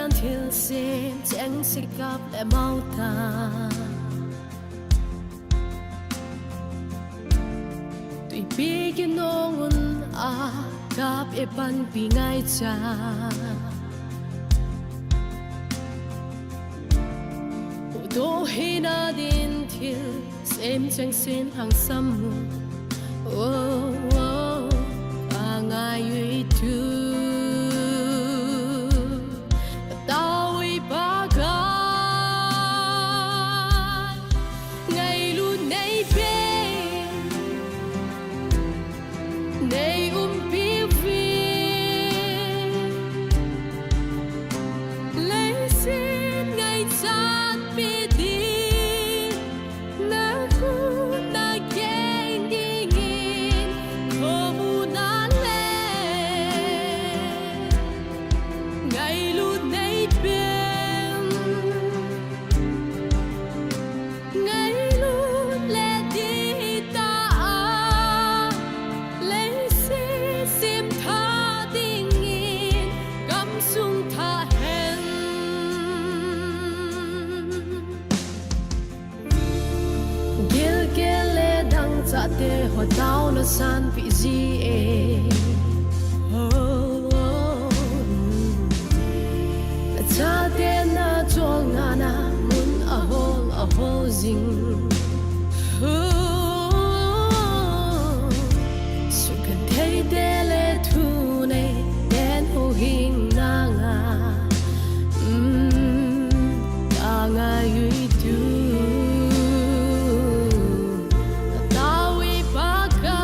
gian thiên xem chẳng sẽ gặp lại mau ta tuy biết cái nông gặp e ban bị ngay cha đôi khi na đến thiêu xem chẳng xem hàng xăm ngài uy tu tao uy ba gan ngày luôn nay bên nay biết vì lấy xin ngày chán biết đi na khu na ghen đi nghìn không na ngày luôn nay bên ngày luôn lẽ đi ta lấy xin tha đi nghìn cảm xúc tha hẹn gel gel đang cha te ho tao na san pi ji e cha te na chol nga na mun a hol zing su kan thei de le thu ne den ho hing na nga ta nga yu tu ta wi ba ka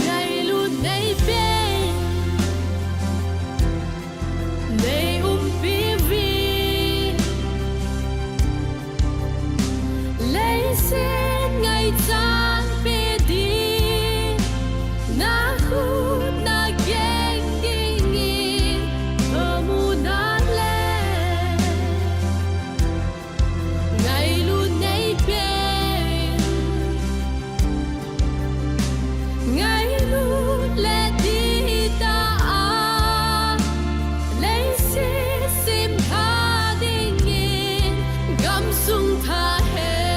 ngày luôn nay bên nay biết vì lấy xin ngày chán biết đi na khu na ghen đi nghìn ở mu na lệ ngày luôn nay bên ngày luôn lẽ đi ta lấy xin tha đi nghìn cảm xúc tha hết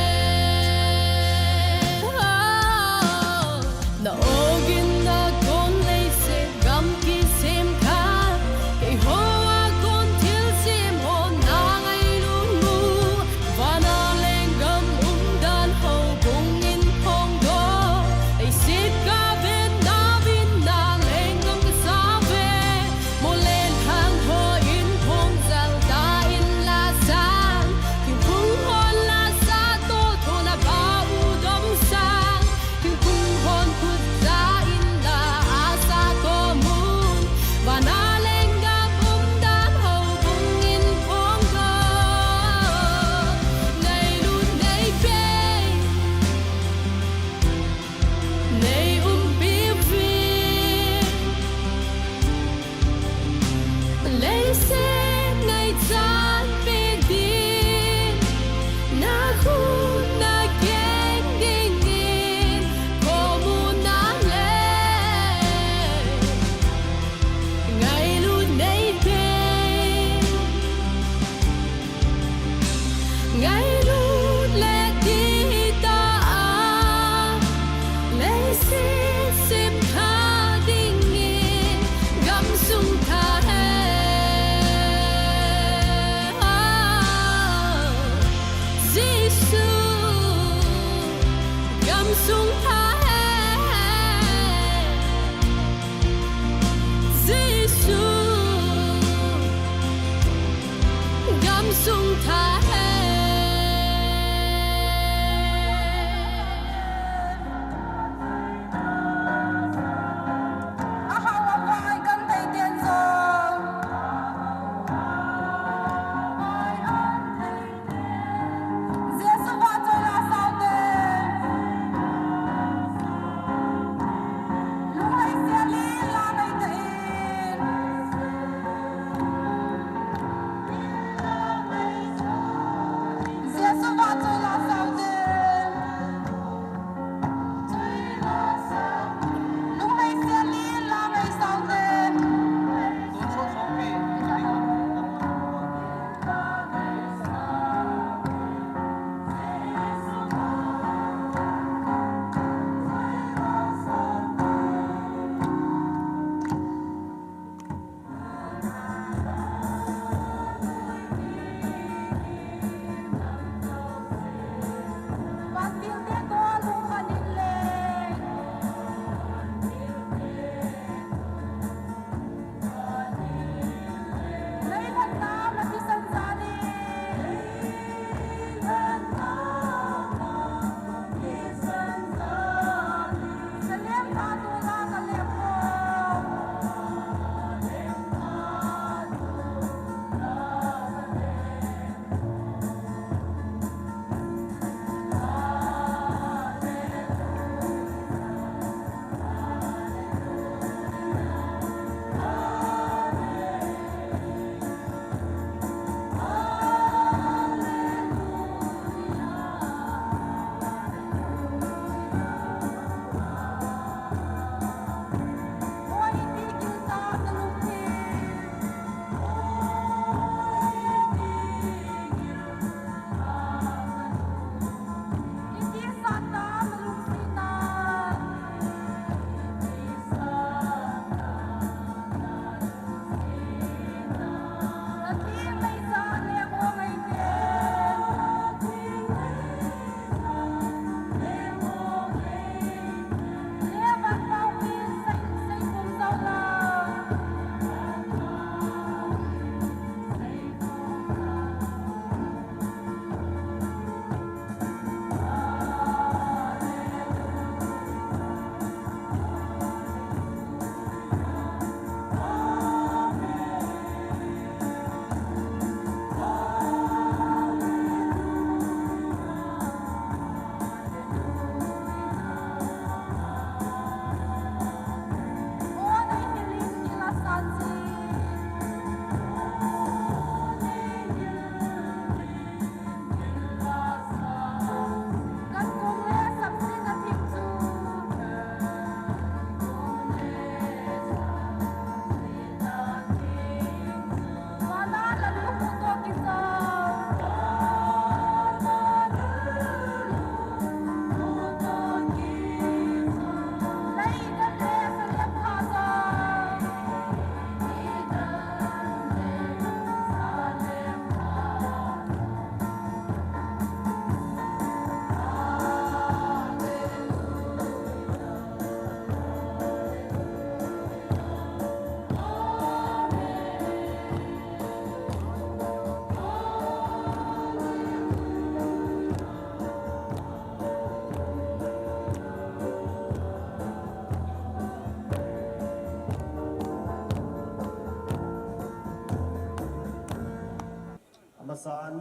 san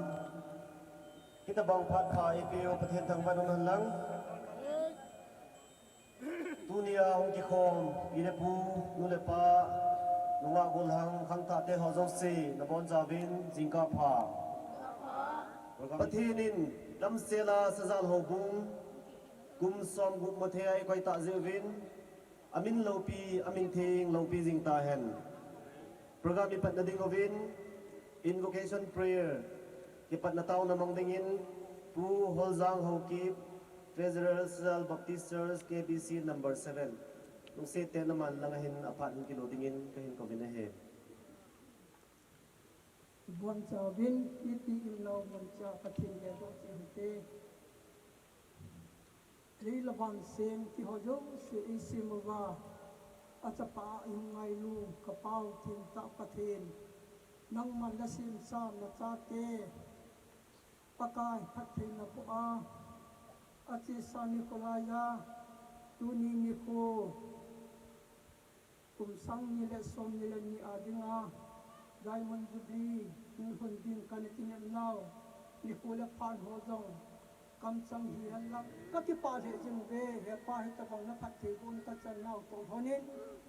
kita bang phat kha ipio pathen thang ban nan lang tunia hong ki khom ile pu nu le pa nunga gol hang khang ta te ho zo si na bon zawin jingka pha pathinin lam sela sajal ho bung kum som gup mo the ai koi ta zewin amin lopi amin thing lopi jing ta hen program ipat na ding ovin invocation prayer ipat na taw na mong dingin pu holzang ho kip treasurer Sajal Baptist Church KBC number 7 nung se te naman langahin apat ng kilo dingin kahin ko binahe buwan sa bin iti ilaw buwan sa katilya do si hite Lilaban sem ti hojo si isimuga at sa pa yung ngaylu kapaw tinta patin nang malasim sa natsate pakay patin na po at si San Nicolaya tunini ko kumsang nila som nila ni adinga Diamond Jubilee ng hundin kanitin law ni Kula Pan Hozong kamsang hihan lang katipari jingbe he pahi tabang na patibun katsan naw tong honin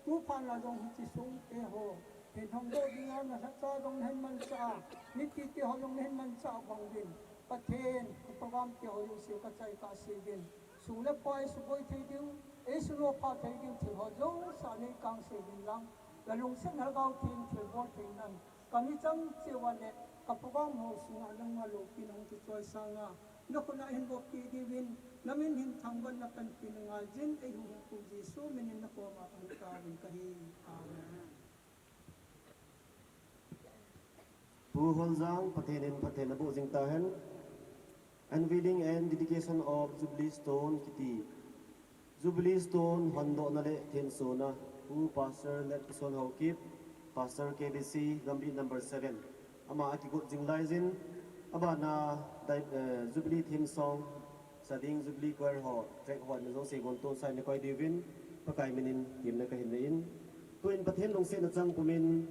tu pan la dong hitisung ho he thong do dinga na sa dong hen man sa niti ti holong hen man sa bang din pathen program ti ho yu siu ka chai ka sigin sule pai su boi thei diu e su lo pa thei diu thi ho zo sa nei kang sigin lang la lung sen hal gao tin thil bol thei nan kami chang chiwane ka program ho su na lang ma lo pinong ti choi sa nga na kuna hin bo ki diwin namin hin thangban na kan pinangal jin ay hu ku Jesu minin na ko ma ang kawin kahi amen pu holzang pathen abu jing ta hen unveiling and dedication of Jubilee Stone kiti Jubilee Stone hondo na le ten sona pu pastor let son ho kip pastor KBC gambi number 7 ama akigut jinglai jin aba na Jubilee theme song sading Jubilee choir ho track ho na zo se gon ton sai na koi divin pakai minin tim na kahin rein tuin pathen long se na chang pumin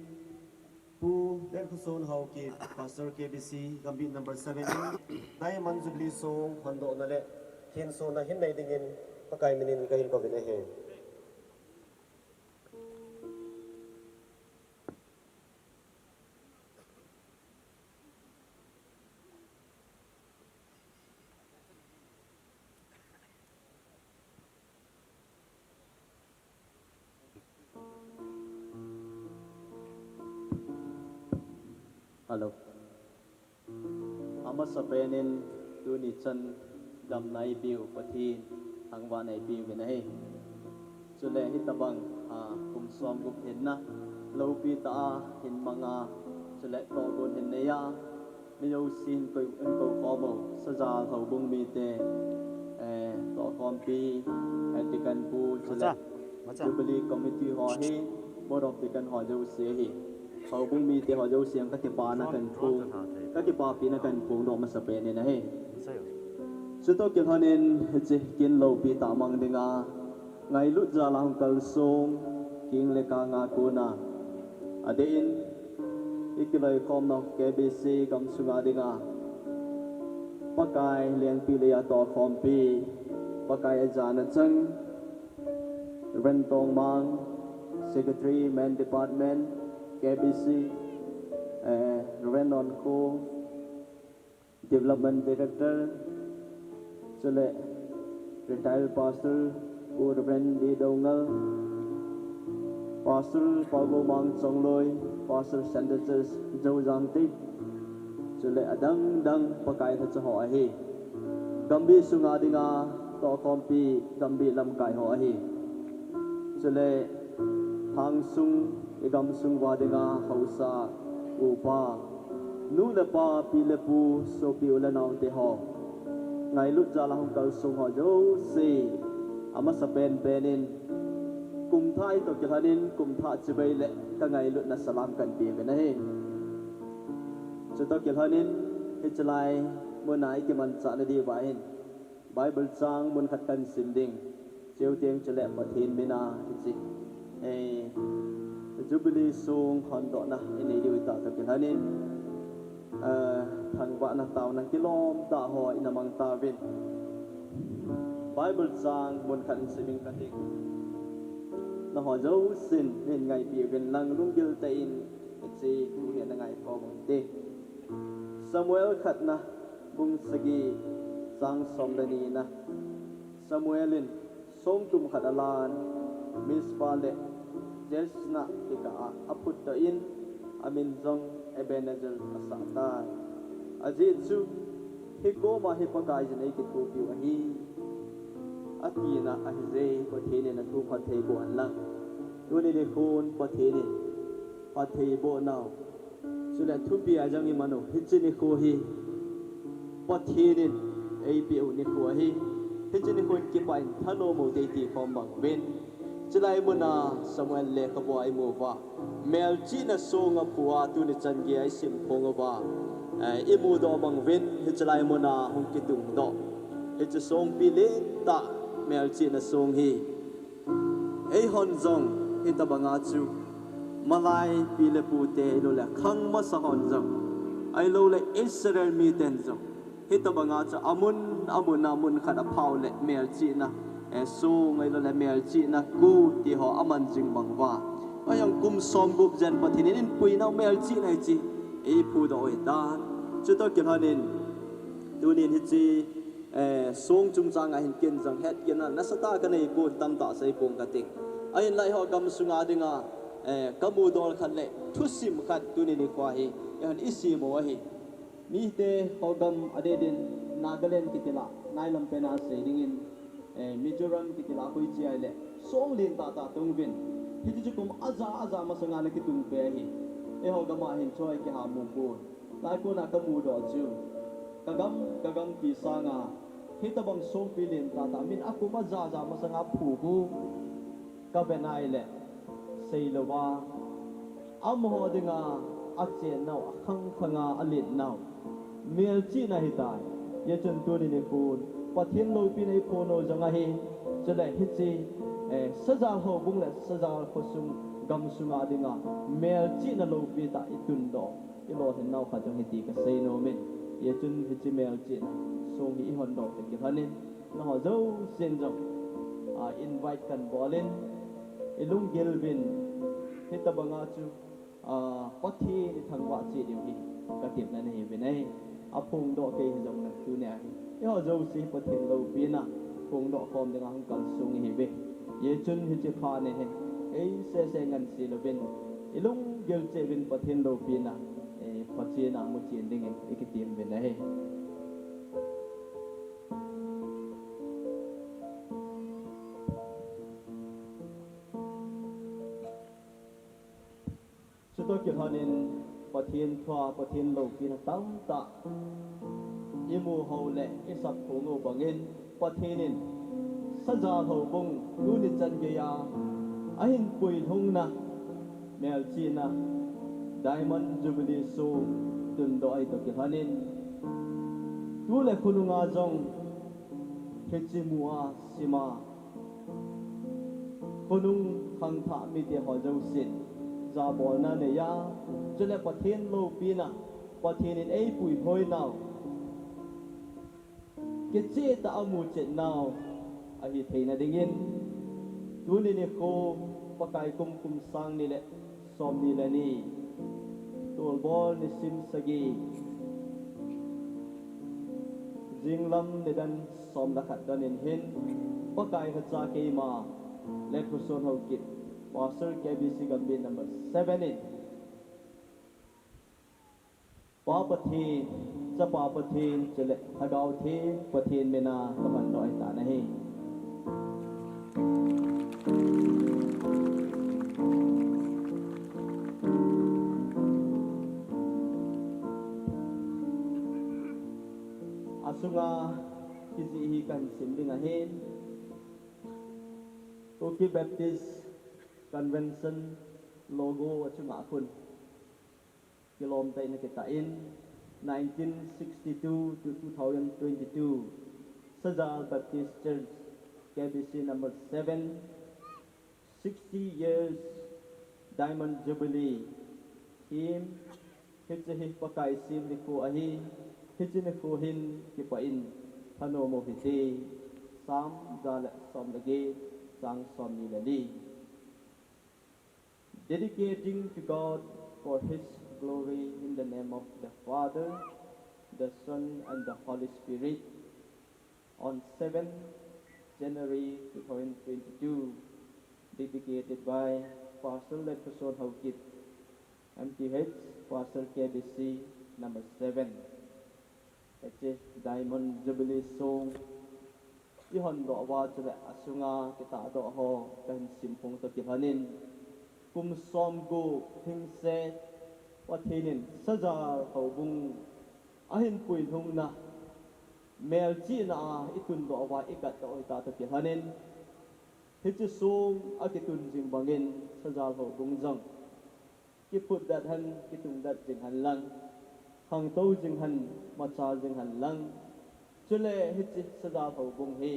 pu let son ho kip pastor KBC gambi number 7 Diamond Jubilee song hondo na le ten so na hin nai dingin pakai minin kahin ko bine he Hello. Ama sa penin tu ni chan dam nai biu pathi hangwa nai biu ke nahi. Chule hi tabang kum som gup hin na lo pi ta hin manga chule to gon hin ne ya mi yo sin ko khomo Sajal ho bung mi te to khom pi etikan pu chule Jubilee committee ho hi board of the kan ho jo se hi hậu bung mi te ho jo siam ka ke pa na kan phu ka ke pa pi na kan phu no ma sa pe ne na he su to ke hanin che kin lo pi ta mang dinga ngai lu ja la hong kal song king le ka nga ku na adein ikilai kom no KBC kam sunga dinga pakai liang pi le ya to khom pi pakai ja na chang ren tong mang secretary man department KBC Renon Ko Development Director Sule Retired Pastor Ko Reverend Di Dongal Pastor Paulo Mang Chong Loi Pastor Center Church Jau Jam Tik Sule Adang Dang Pakai Tha Cha Ho Hi Gambi Sunga Dinga To Kompi Gambi Lam Kai Ho Hi Sule Hang Sung igam sung wadinga hausa upa nu le pa pi le pu so pi ula naw te ho ngai lut ja la hong kal sung ho jo si ama sa pen penin kum thai to ke hanin kum tha chibai le ka ngai lut na salam kan pi me na he chu to ke hanin he chlai mo nai ke man cha na di wa hin bible chang mun khat kan sim ding cheu tieng chele pathin mina chi Jubilee song hondo na ini di wita to hanin thằng vợ na tàu na kilom ta ho ina mang ta vin Bible sang bon khan siming katik na ho zo sin nen ngai pi vin lang lung gil ta in chi tu ne na ngai ko bong te Samuel khat na bung sagi sang som dani na Samuelin som tum khat alan mispa le jesna tika aput ta in amin zong ebenezer asata aji chu hiko ma hipakai jane ki tu pi ahi atina ahze pathene na thu pathei bo anlang tuni le khon pathene pathei bo naw sula thu pi ajang i mano hichini kho hi pathene ei pi u ni kho hi hichini khon ki pai thano mo te ti khom bang ven chilai muna Samuel le ka bo ai mo wa mel chi na songa puwa tu ni chan ge ai sim khong wa imu do bang ven hichlai muna hong ki tung do hich song pi le ta mel chi na song hi ei hon zong hita banga chu malai pi le pu te lo la khang ma sa hon zong ai lo le Israel mi ten zong hita banga cha amun khana phau le mel chi na so ngai lo le mel chi na ku ti ho aman jing bang wa ayang kum som gup jan pathin in pui na mel chi nai chi ei pu do e dan chu to kin hanin tunin hi chi song chung chang a hin ken jang het ken na sata ka nei pu tam ta sai pung ka ting ain lai ho gam sunga dinga kamu dol khan le thusim khat tunin ni kwa hi yan isi mo hi mi te ho gam ade din Nagaland kitila nailam pena se dingin Mizoram kitila koi chi ai le song lin ta tung vin hi chu kum aza masanga na ki tung pe hi e ho gama hin choi ki ha mu pu lai ko na kamu do chu kagam ki sanga hita bang song pilin ta min akuma za masanga phu bu ka benai le sei lowa am ho dinga achen naw khang khanga alit naw mel chi na hitai ye chun tu ni kun pathin lo pi nei phono janga hi chale hi chi Sajal ho bung le Sajal ko sung gam sunga dinga mel chi na lo pi ta itun do ilo hin naw kha jong hi ti ka sei no min ye chun hi chi mel chi na song hi hon do te ki hanin na ho zo sen jong invite kan bolin ilung gelbin hita banga chu pathi ni thangwa chi diu hi ka tip na nei be nei apung do ke hi jong na tu ne hi yo zo si pathin lo pi na pung do khom dinga hang kal sung hi be ye chun hi chi pha ne he ei se ngan si lo bin ilung gel che bin pathin lo pi na pachi na mu chin ding e ki tim be nei to ki hanin pathin thwa pathin lo kin tam ta imu ho le isap khongo bangin pathinin saja ho bung lu ni chan ge ya ahin pui thung na mel chi na diamond jubilee so tun do ai to ki hanin tu le khununga jong hechi muwa sima khunung khang tha mi te ho jau sin za bol na ne ya chule pathin lo pi na pathin in ei pui hoi naw ke che ta amu che naw a hi theina dingin tu ni ko pakai kum sang ni le som ni le ni tol bol ni sim sagi jinglam ni dan som la khat dan in hin pakai ha cha ke ma le ku son ho kit Pastor KBC Gambit number 7 Papathin sa papathin chale hagaw thi pathin mena kaman doi ta nahi asunga kizi hi kan simding ahin Toki Baptist Convention logo achunga kun kilom tay na kita in 1962 to 2022 Sajal Baptist Church KBC number 7 60 years Diamond Jubilee theme hit je hi pakai sim ni ku ahi hit je ni ku hin ki pa in thano mo hi ti sam dal som lagi sang som ni lali dedicating to God for His glory in the name of the Father, the Son, and the Holy Spirit on 7th January 2022, dedicated by Pastor Lepson Haukip, MTH, Pastor KBC, number 7. It's Diamond Jubilee song. Ihon do wa chule asunga kita do ho kan simpong to kihanin kum som go thing se wathinin Sajal hobung ahin pui thung na mel chi na itun do wa ikat to ta to kihanin hichi song akitun jing bangin Sajal hobung jang ki put that han kitung that jing han lang hang to jing han ma cha jing han lang chule hichi Sajal hobung hi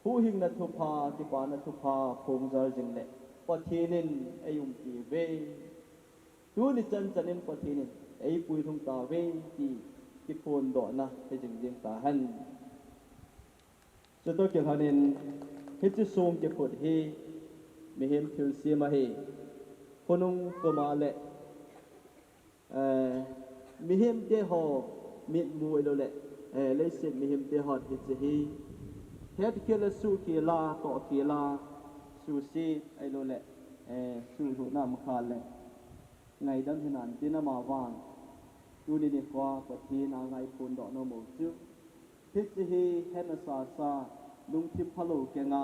hu hing na thu pha ki pa na thu pha phong jar jing le pathinin ayum ti ve tu ni chan chanin pathinin ai pui thung ta ve ki phon do na he jing jing ta han cho to ke hanin he chi song ke phot hi mi hem thil si ma hi khonung ko ma le mi hem de ho mit mu lo le le se mi hem de hot hi chi hi het ke la su ki la to ki la su si ai lo le su hu nam kha le ngày đâm hình ảnh tin mà vàng tu đi đi qua và thi na ngày phun đỏ nó màu chứ hết gì hết là sa lung thip phalo ke nga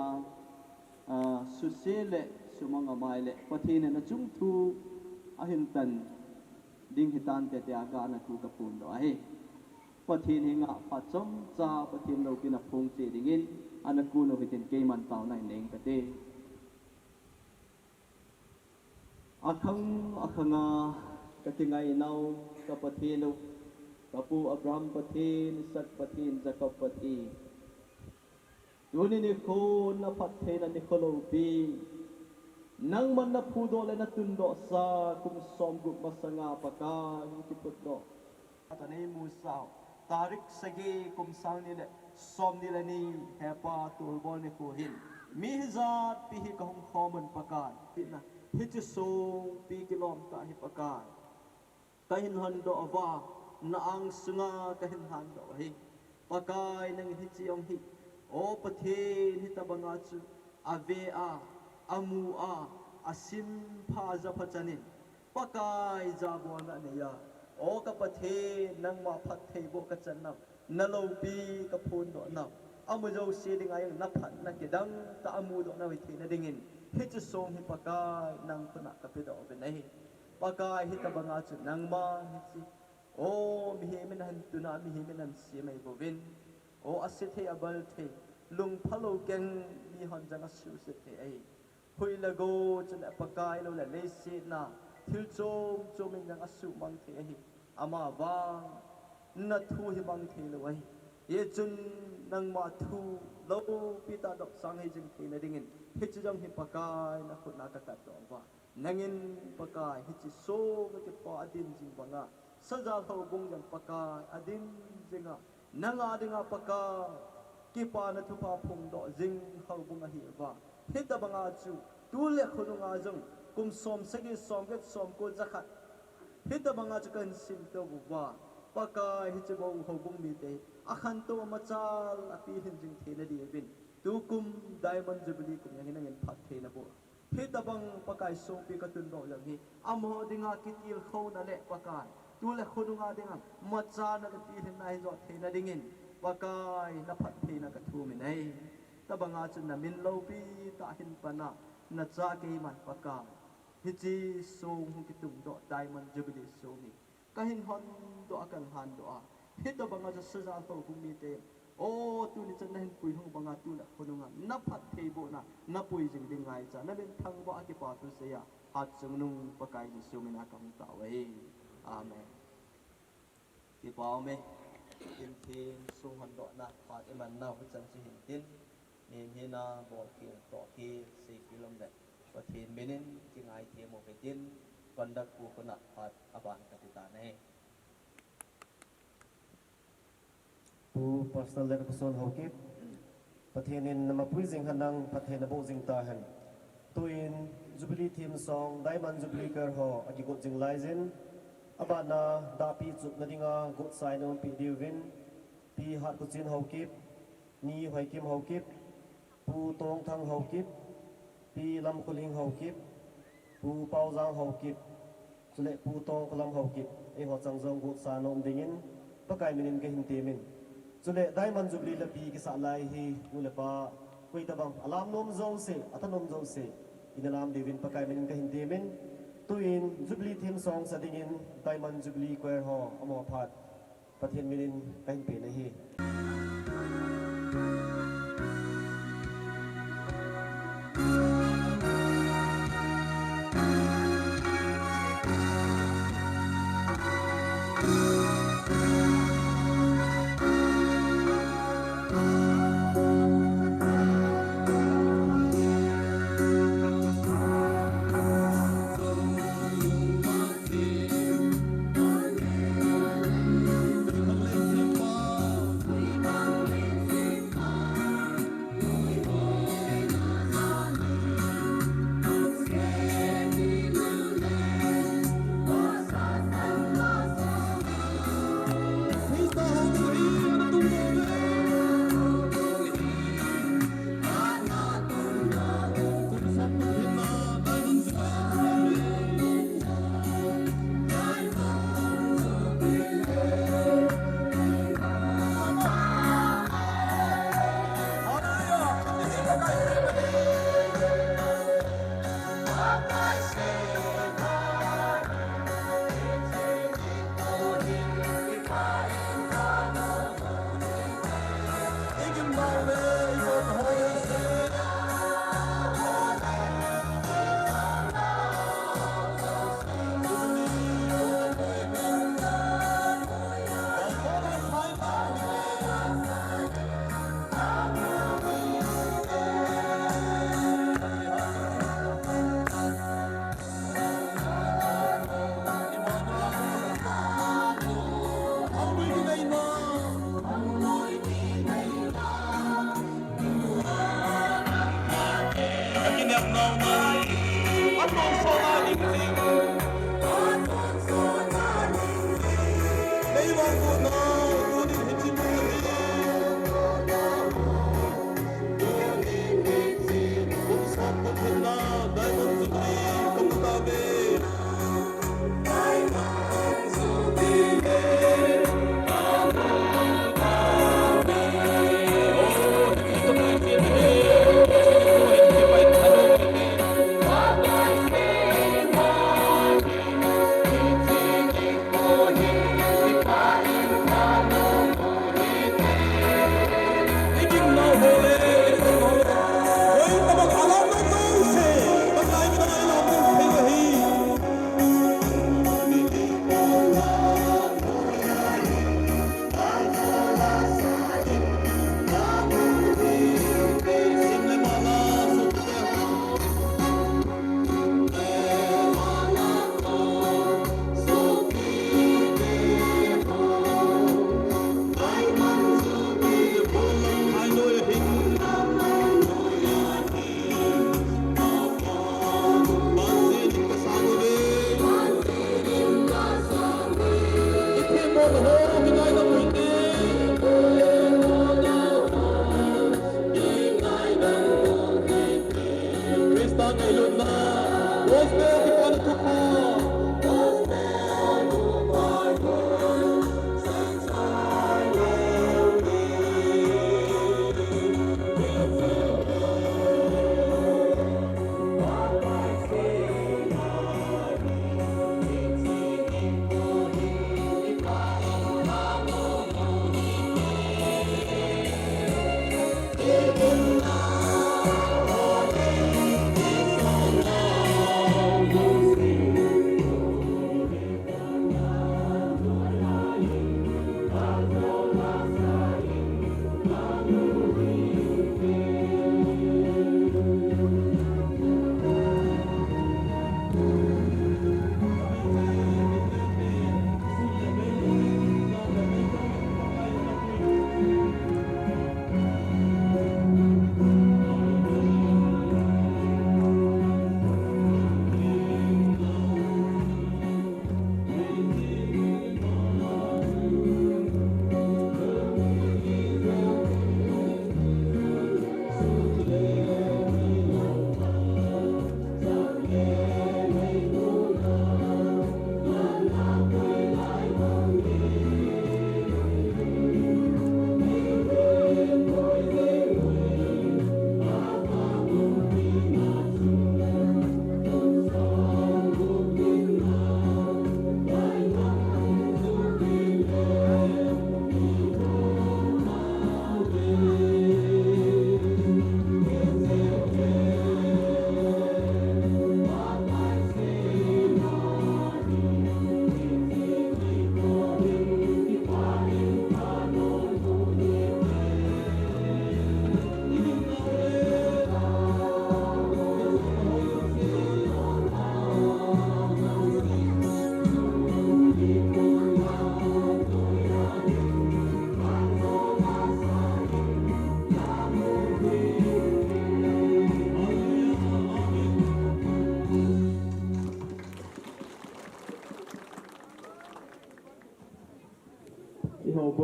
su se le su manga mai le và thi này nó chung thu a hin tan ding hitan te te aga na tu ka phun đỏ he và thi này ngạ phát trong cha và thi lâu kia là phun chỉ ding in anh ku nó hitin cây man tao này neng ka te akhanga katingai nau kapathinu kapu Abraham pathin sat pathin Jacob pathi duni ni ko na pathe na ni kholo pi nang man na phudo le na tundo sa kum som gup masanga paka ki putdo atani musao tarik sagi kum sang ni le som ni le ni hepa turbol ni ko hin mi zat pi hi kahum khoman paka na hit song pi kilom ta hi pakai kahin han do awa na ang sunga kahin han do hi pakai nang hi chiong hi o pathin hi tabanga chu ave a amu a asim pha za phachanin pakai za bo na ne ya o ka pathin nang ma phat thei bo ka chan na na lo pi ka phun do na amu zo si ding ayang na phat na kidang ta amu do na wi thi na dingin hit song hi pakai nang puna kapido benai pakai hit abanga chu nang ma hit o mi he men han tuna mi he men han si mai bovin o asit he abal the lung phalo keng mi hon janga su se the ai hui la go chu na pakai lo la le si na thil chom chomin jang asu mang the ai ama wang na thu hi mang the lo ai ye chun nang ma thu lo pita dok sang he jing the na dingin hit jam hi pakai na khut na ka kat do wa nangin pakai hit so ke pa adin jing banga Sajal ho bung jam pakai adin jinga nanga dinga pakai ki pa na thu pa phung do jing ho bung a hi wa hit banga chu tu le khununga jong kum som sagi som get som ko zakhat hit banga chu kan sim to wa pakai hit bo ho bung mi te akhan to machal api hin jing the na di bin tu kum Diamond Jubilee kum yang hinangin phat the na bo he tabang pakai so pi ka tun do lang hi amo dinga kitil kho na le pakai tu le khununga dinga macha na pi hin nai zo the na dingin pakai na phat the na ka thu min ai tabanga chun na min lo pi ta hin pana na cha ke man pakai hi chi so hu ki tum do Diamond Jubilee so ni ka hin hon do akan han do a he tabanga cha Sajal to kum mi te o tu ni chan hin pui hong banga tu la khonunga na phat thei bo na pui jing ding ngai cha na ben thang bo ake pa tu se ya hat chung nung pakai ji su mina kam ta wei amen ki pao me in thin su han do na pat eman na hu chan chi hin tin nim hi na bo ki to ki 4 km pa thin menin ki ngai the mo ke tin conduct po ko na pat aban katitanay. Pu personal level person hokip pathenin na mapuizing hanang pathen na bozing tahan tuin Jubilee theme song Diamond Jubilee ker ho agigot jing laizin aba na dapi chup na dinga got sai no pi divin pi hat kuchin hokip ni hoikim hokip pu tong thang hokip pi lam kuling hokip pu pau jang hokip chule pu tong kalam hokip e ho chang jong got sa nom dingin pakai minin ke hin temin chule Diamond Jubilee la pi ki sa lai hi ulepa koi tabang alam nom zo se atanom zo se inalam divin pakai minin ke hin temin tuin Jubilee theme song sa dingin Diamond Jubilee choir ho amo phat pathian minin kain pe na hi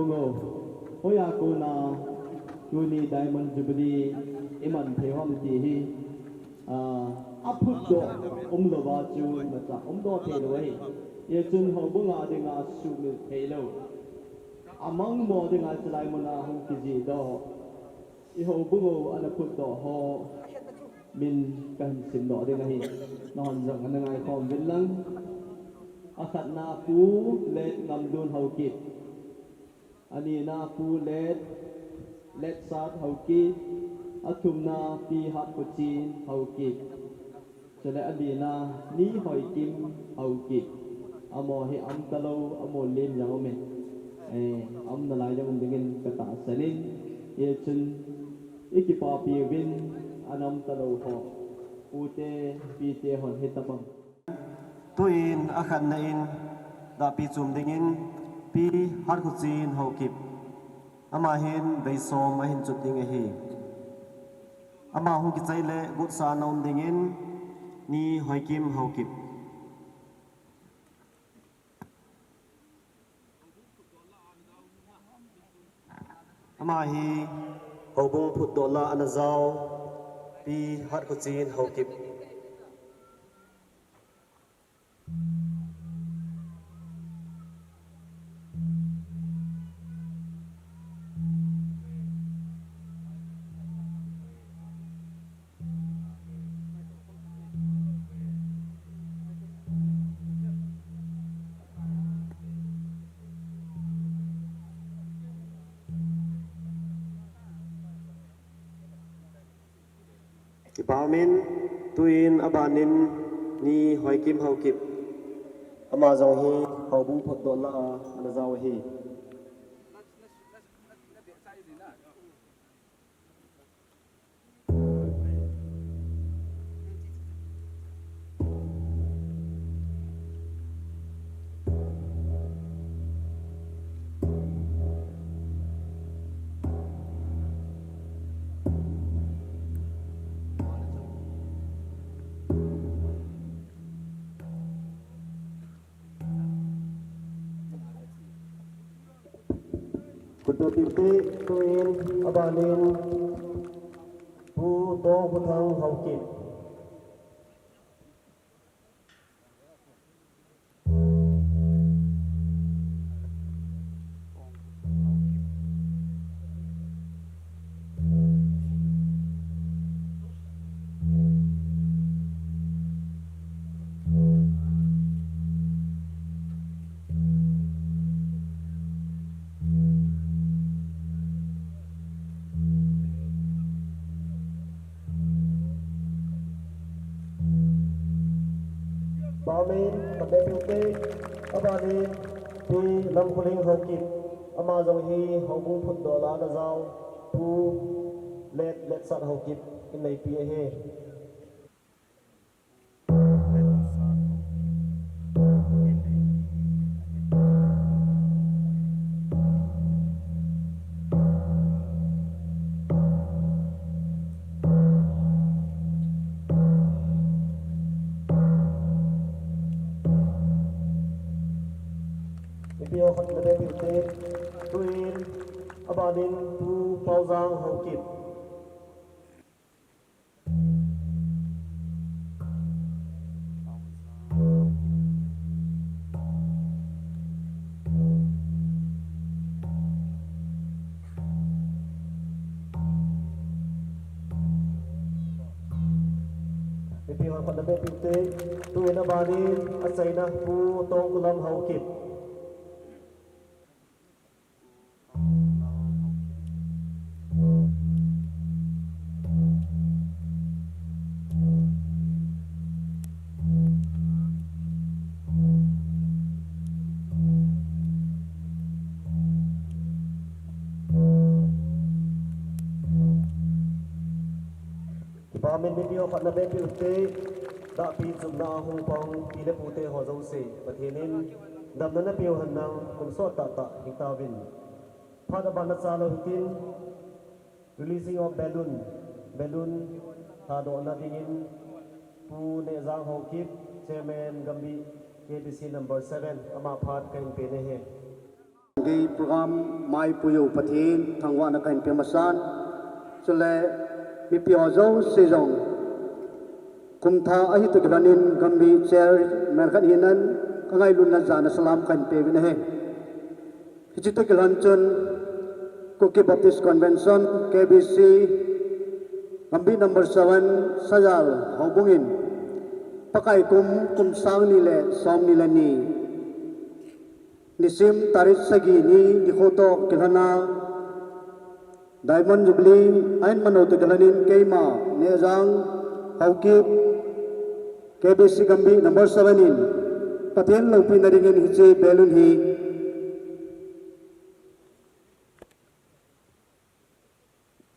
bungo hoya ko na tuni diamond jubilee iman thehom ti hi aput do lo ba chu na cha do the lo hi ye chun ho bunga de nga su ni the lo among mo de nga chlai mo na hong ki ji do I ho bungo ana put do ho min kan sim do de nga hi non jang ana ngai khom vin lang akhat na pu let ngam dun ho kit ani na pu let sat ho kit athum na pi hat pu chi ho kit chale ani na ni hoi kim ho kit amo hi am talo amo lim yang me am na lai jang dingin kata salin ye chun ikipa pi win anam talo ho ute pi te hon hitabang tuin akhan na in da pi chum dingin pi har khu chin ho kip ama hin dei som a hin chut ding a hi ama hu ki chaile gut sa naum dingin ni hoikim ho kip ama hi hobung phut dola anazao pi har khu chin ho kip Ipamin tuin abanin ni hoikim haukip ama zong hi haubung phot dola ana zaw hi Kutu tipi tuin abanin pu tong putang haukip Bamin Madepute Abanin Pi Lam Kuling Hokip Amazong Hi Hobung Put Dola Nazao Pu Let Sat Hokip In Nei Pi He Pio Hot Madepute Tuin Abanin Pu Pauzang Hokip Pio Hot Madepute Tuin Abanin Asaina Pu Tong Kulam Hokip Bamin Pio Hot Madepute Da Pi Zum Na Hong Pong Pi Le Pute Ho Zong Se Pathinin Dam Na Pio Hanang Kum So Ta Ta Hintawin Phada Bana Chalo Hitin Releasing of Balloon Thado Na Dingin Pu Ne Zang Ho Kip Chairman Gambi KBC number 7 Ama Phat Kain Pene He cái program mai puyo pathin thangwa na kain pemasan chule mi pio zo se jong kum tha ahi to granin gambi chair mer khan hinan kangai lun na jana salam kan pe vin he hichito kilan chun Cookie Baptist Convention KBC gambi number 7 Sajal Hobungin pakai kum sang ni le som ni la ni nisim tarik sagi ni di khoto kilana Diamond Jubilee ain mano to kilanin keima nezang haukip KBC gambi number 7 in patel lo pinaringin hiche belun hi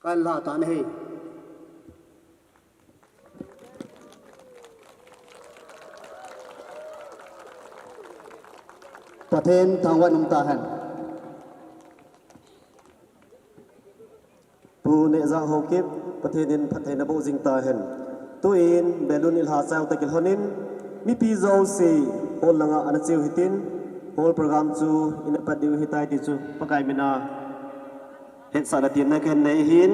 kan la tan he paten thangwa numtahan pu ne za hokip pathenin phathena bo jing ta hen tu in belun il ha chau takil honin mi pi zo si hol langa ana chiu hitin hol program chu in padiu hitai ti chu pakai mina het sa na tin na ken nei hin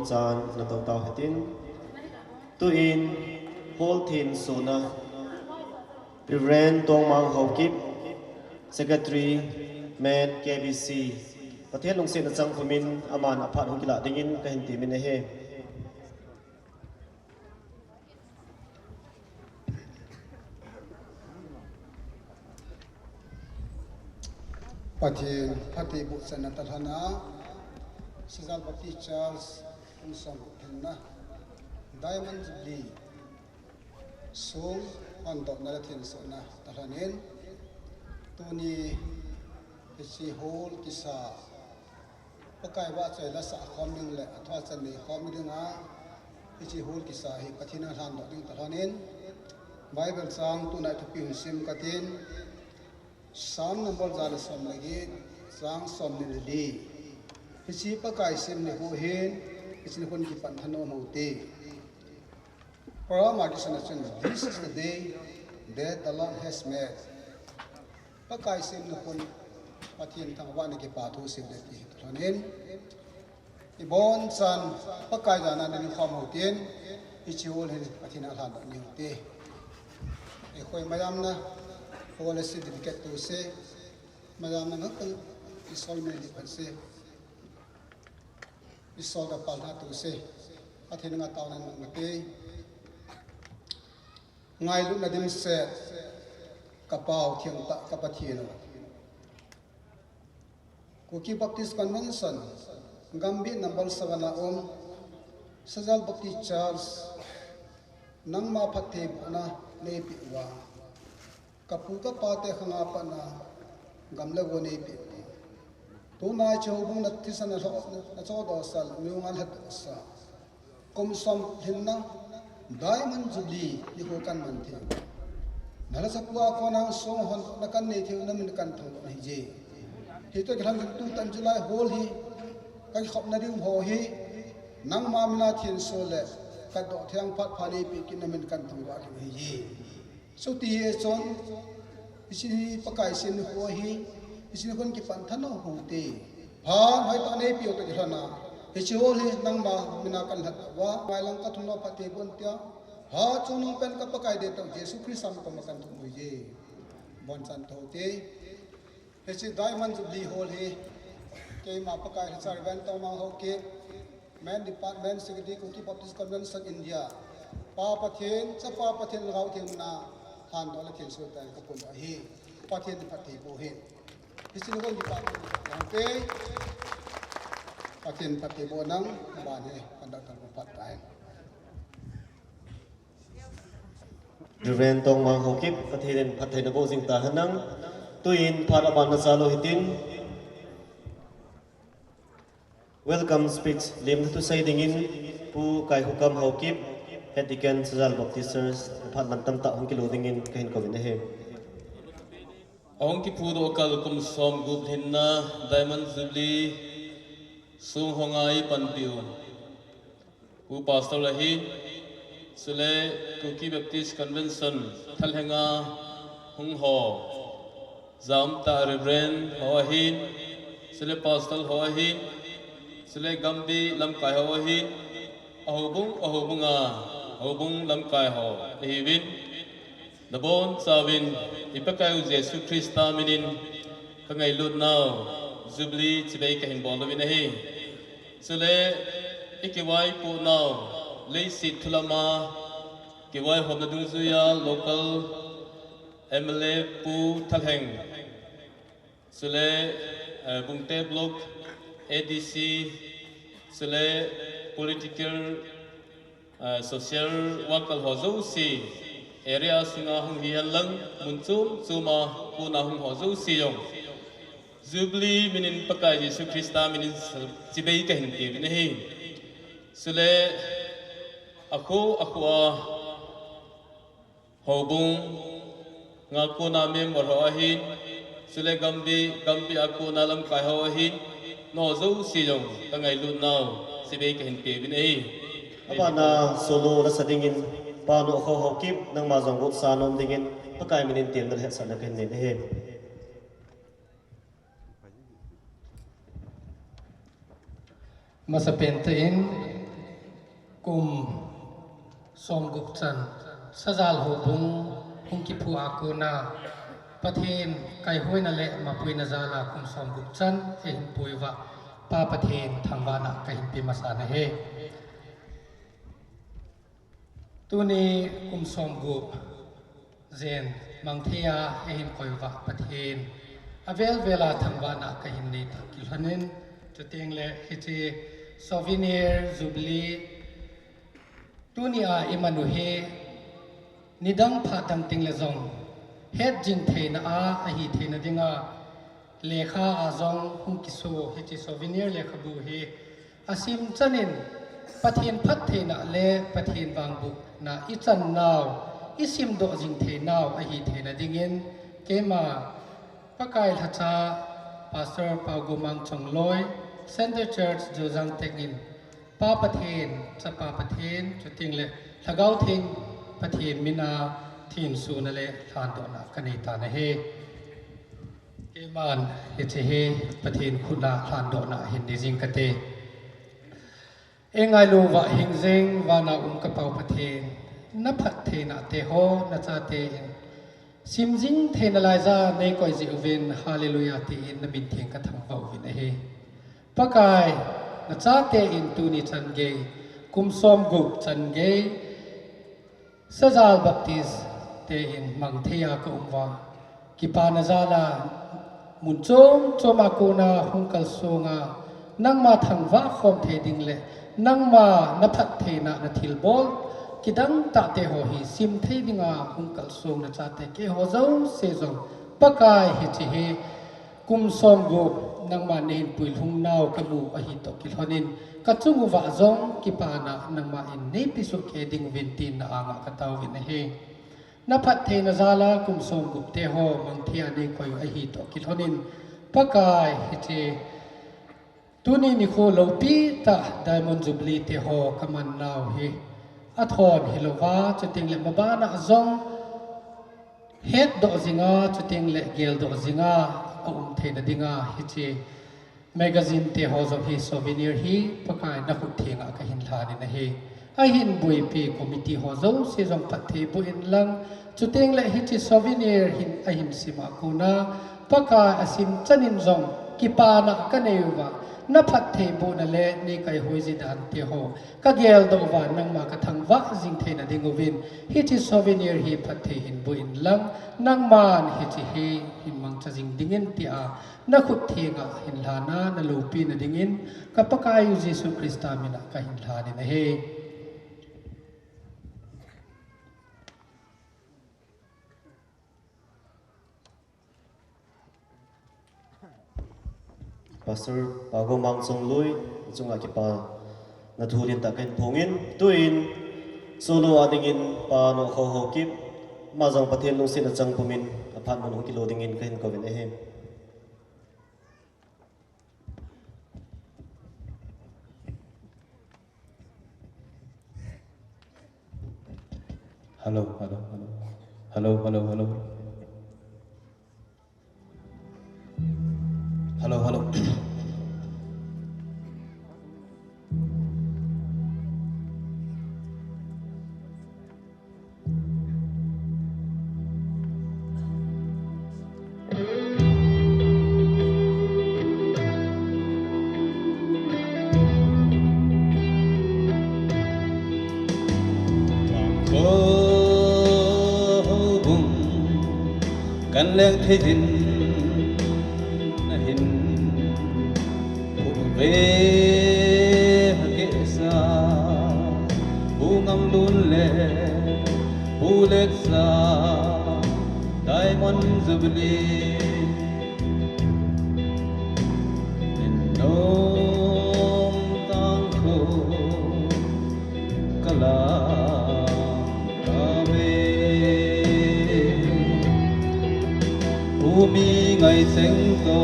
chan na tau tau hetin tu in hol thin sona Reverend Tong Mang Hokip Secretary Man KBC Pathet lung sin achang phumin aman aphat hokila dingin ka hinti min he Pathin Phati Bu Sanatalhana Sajal Baptist Church Unsam Hinna Diamond Jubilee Song Pandok Nalathin Sona Talhanin Tuni Hisi Hol Kisa Pakai Wa Chai Lasa Khoming Le Athwa Chani Khominga Hisi Hol Kisa Hi Pathina Than Dok Ding Talhanin Bible Sang Tunai Thupi Sim Katin Sam number Jala Som Lagi Sang Som Nili Hisi Pakai Sim Ni Hu Hin Hisi Hun Ki Panthano Mauti This is the day that the Lord has made. Pakai sim na kun pathin thangwa ni ki pathu sim de ti thonin ibon san pakai jana ni khom hotin ichiol he pathin ala da ni te e khoi mayam na hole certificate to se mayam na ngak isol me di phanse isol da palha to se pathin nga taw na ngate ngai lu na dim se kapau thiang ta kapathino Cookie Baptist Convention gambi number 7 na Sajal Baptist Church nang ma phathe na lepi wa kapu ka pate khanga pa na gamle woni pi tu na chobung na tisana na chodo sal miungal hat sa kom som hinna diamond jubilee ni ko kan man the nala sapua ko na song hon na kan nei theu na min kan thong na hi je hi to khang tu tan julai hol hi kan khop na ring ho hi nang ma mina thin so le ka do thang phat phali pi kin na min kan thong wa ki hi je so ti he chon isi pakai sin ho hi isi kon ki pan thano hu te phan hai to nei pi to khana he chi hol hi nang ma mina kan hat wa mai lang ka thuno pate bon tia ha chunong pen ka pakai de to jesu christ sam ko makan thu mu je bon chan tho te he chi diamond jubilee hol hi ke ma pakai sar van to ma ho ke man department secretary Cookie Baptist Convention India pa pathen cha pa pathen rau them na han do la thil so ta ka pon hi pathen phathi bo he hi chi ko department yang te pathen phathi bo nang ba ne kan da kan pat tai Reverend Tong Mang Hokip Pathen Pathen Bo Jing Ta Hanang Tuin Pharaban na Salo Hitin Welcome speech lim tu say dingin pu kai hukam Hokip Hedikan Sajal Baptisters Phat man tam ta hong kilo dingin kahin ko ne he Ong ki pudo kal kum som gup hinna diamond jubilee sung hongai panpiu pu pastor lahi sule Cookie Baptist Convention thalhenga hung ho zam ta reverend ho hin sule pastor ho hin sule gambi lam kai ho hin ahobung lam kai ho hivin Dabon sawin ipakayu Jesu Krista minin kangai lut now Jubilee chibai kahin bol win hi sule ikiwai pu now lei sit thulama kiwai hobna dungzuya local MLA pu thalheng sule bungte block ADC sule political social worker hozo si area singa hung hian lang munchum chuma puna hung hozo si yong Jubilee minin pakai Jesu Krista minin chibei ka hin ke ne hi sule akwa hobung ngaku na mem ro hi sule gambi aku na lam kai ho hi no zo si yong ka ngai lu naw chibei ka hin ke ne hi Abana solo na sa dingin Pano ko Hokip nang mazanggot sa nom dingin pakai minin tiyan dal het sa nakin ne he Masapentain kum somgup chan Sajal hobung hungkipu ako na pathen kai hoi na le mapui na zala kum somgup chan e himpui wa pa pathen thangwana kai himpi masana he Tuni kum somgup zen mangthia e him koi wa pathen avel vela thangwana kai him ni kilhanin tuteng le hichi souvenir jubilee tunia imanu he nidang phatang ting le zong het jing theina a hi theina dinga lekha azong hung kiso hichi souvenir lekha bu he asim chanin pathin phat theina le pathin wangbu na ichan naw isim do jing theinaw a hi theina dingin kema pakai thacha pastor pagomang chongloi Center Church Jojang Tekin Pa Pathen cha Pa Pathen chuting le thagau thing pathen mina thin su na le than do na kani ta na he keman he che he pathen khuna than do na hin ni jing kate engai lu wa hing jeng wa na ka pau pathen na phat the na te ho na cha te sim jing the na lai za nei koi ji uven hallelujah ti in na bin theng ka thang pau vin he pakai na cha te in tu ni chan ge kum som gup chan ge Sajal Baptist te in mangthia ka umwa ki pa na zala mun chom choma ko na hungkal songa nang ma thangwa khom the ding le nang ma na phat the na na thil bol kidang ta te ho hi sim thei dinga hung kal song na cha te ke ho zo se zo pakai hi chi hi kum som go nang ma nen pui hung nau ka mu a hi to ki honin ka chungu wa zong ki pa na nang ma in ne pi so ke ding vin tin na anga ka taw vin he na phat the na zala kum som gup te ho mang thia ne koi a hi to ki honin pakai hi chi tuni ni kho lo pi ta diamond jubilee te ho kaman naw hi a thon hilowa chuting le mabana azong het do zinga chuting le gel do zinga the na dinga hi chi magazine te ho zo hi souvenir hi pakai na khut thinga ka hin thla ni na hi a hin bui pi committee ho zo se jong pathe bu in lang chuting le hi chi souvenir hin a hin sima kuna paka asim chanin zong kipa na kaneuwa na phat the bu na le ni kai hoi ji dan te ho ka gel do wa nang ma ka thang wa jing the na dingovin hi chi souvenir hi phat the hin bu in lang nang man hi chi hi hin mang cha jing dingin ti a na khut thinga hin lana na lo pi na dingin ka pakai jesu krista mina ka hin lani na he Pastor Pago Mang Song Lui chunga ki pa na thulin ta ken thongin tuin solo adingin pa no kho ho kip ma jong pathen lung sin achang pumin aphan mon kilo dingin ken ko ven ehem Hello, hello, hello. Hello, hello, hello. Hello, hello. Kan leng thế din hin phụ về kệ sa bu ngam lun le bu lek sa diamond jubilee in nom tang ko kala mi ngày sinh to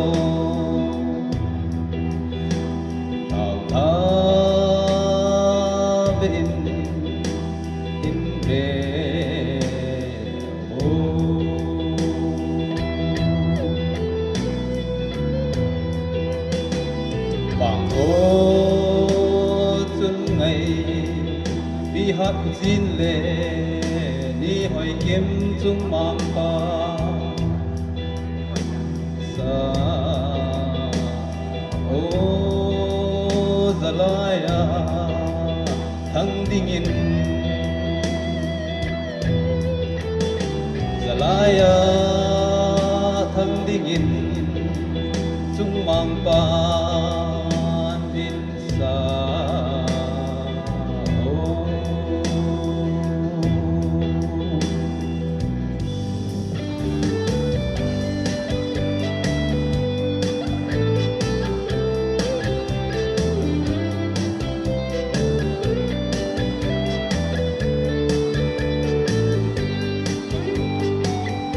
thảo tha bên in về ô bằng ô chân ngày đi hát xin lệ đi hỏi kiếm chung mang pa Zalaya thăng dingin Zalaya thăng dingin chung mang pan din sa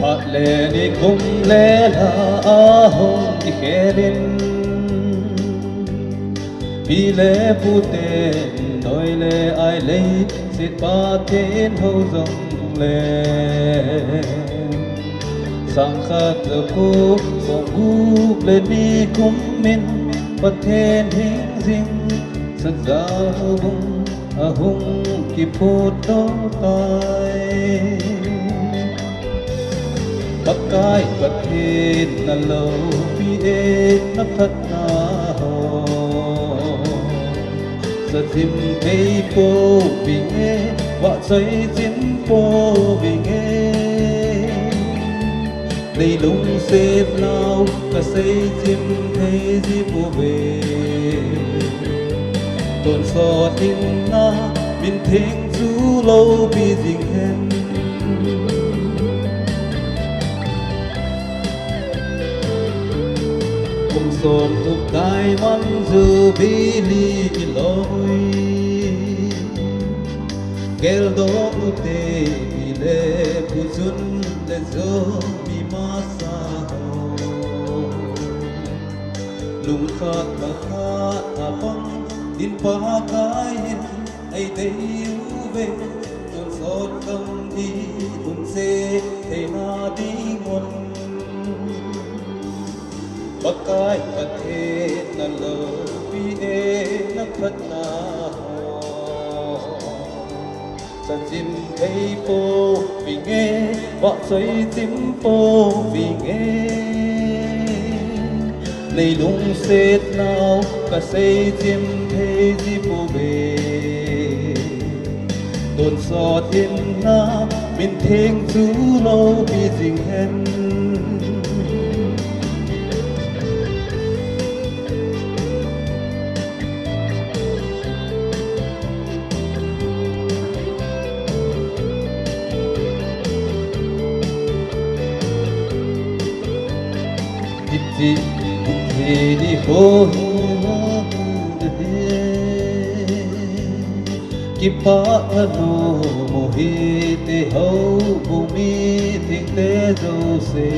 Phật lệ đi cùng lệ là hồng đi khẽ đến vì lệ phụ tên đôi lệ ai lấy xịt ba tên hậu dòng lệ sang khát giờ cô song gu lên đi cùng mình Phật thiên hình dinh sật ra bung hung kịp phút đó tay bắc cái vật thiên là lâu bi ê nó thật na hồ giờ tìm thấy cô vì nghe vợ xây diễm cô vì nghe đây lung xếp lao cả xây diễm thấy di vô về tồn so thiên na bin thiên chú lâu bị dình hen cùng xóm úp cái mắn Jubilee lối gel do ute bile puzun le zo mi masa lung khat ba khat apang din pa kain ai dei uve ton sot kam di un se te na di ngon bakai pathe na lo pi e na khat na sa chim thấy po vì nghe vợ xoay chim po vì nghe này lung xét nào cả xây chim thấy gì po về đồn so thiên na mình thèn chú lâu bị dình hen chỉ đi phố kịp phá thanu mồ hi te hậu bumi thịnh te dâu se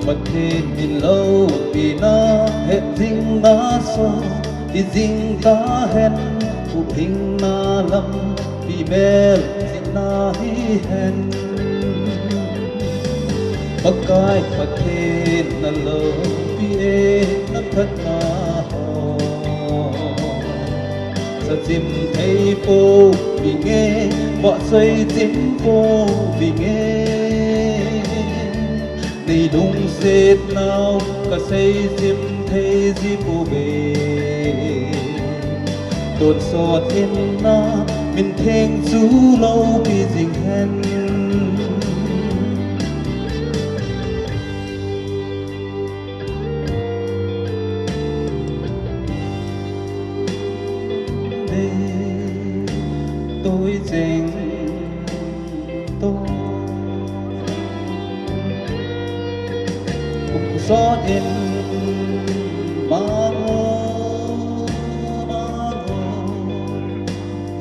bất thế min lâu vì na hết dinh na so thì dinh ta hen phụ hình na lâm vì bel dinh na hi hen bakai pathe na lo pi e na khat na ho sa chim thấy po vì nghe vợ xoay chim po vì nghe đi đúng xét nào cả xây chim thấy gì po về đồn so thiên na mình thèn chú lâu bị dình hen tôi dành tôi cùng gió đêm mang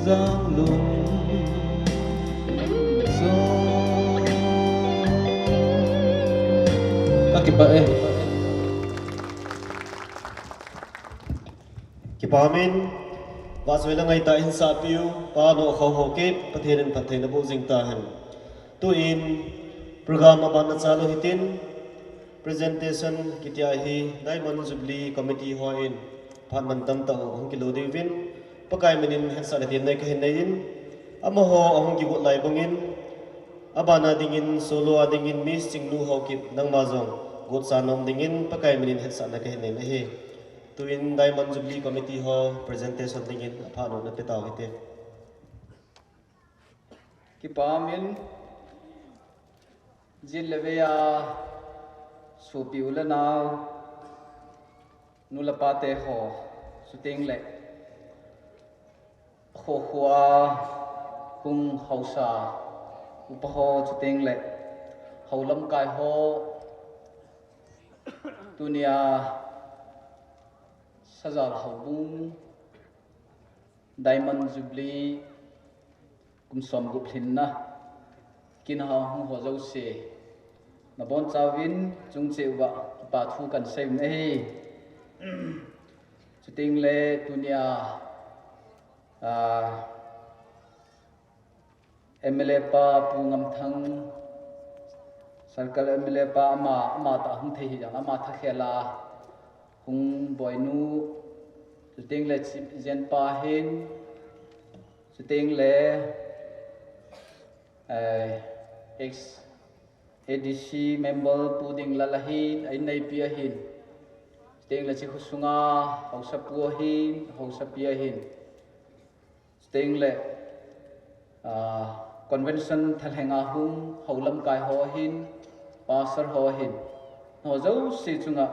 giang lùng gió các kịp bậy kịp bà min và rồi là ngày tại hình sa piu và nọ khâu hậu kết phát hiện là bộ dinh ta hẳn tu in program aban cha lo hitin presentation kitia hi Diamond Jubilee committee hoin phan man tam ta hong kilo devin pakai menin hen sa hitin nei ka hin nein ama ho hong ki bot lai bangin abana dingin solo adingin miss chingnu ho kip nang ma jong got sa nom dingin pakai menin hen sa na ka hin nei hi tuin Diamond Jubilee committee ho presentation dingin phano na petaw hite ki pamin jilveya supiula naw nulapate ho suting le kho khwa kung hausa upaho suting le haulam kai ho dunia Sajal Habung Diamond Jubilee kum som gup hinna kin ha hu ho zo se na bon chawin chung cheuwa pa thu kan sem nei chuting le dunia MLA pa pungam thang sarkal MLA pa ama ta hung thei jang ama tha khela hung boinu chuting le jen pa hin chuting le ex ADC member puding lalahin ay naipia hin chuting le chi khusunga hausa pu hin hausa pia hin chuting le convention thalhenga hung haulam kai ho hin pasar ho hin ho zo si chunga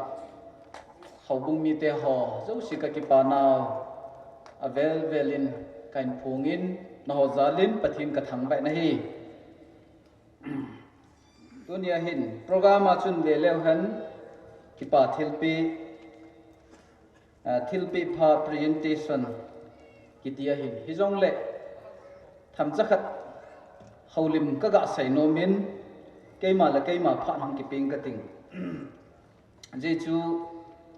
hậu bung mi te ho dấu si ka ki pa nào avel velin kain phungin na ho zalin pathin ka thang bai na hi tunia hin program a chun ve leo han ki pa thilpi pha presentation ki tia hin hi jong le tham zakhat haulim ka ga sai no min keima la keima phan hang ki ping ka ting je chu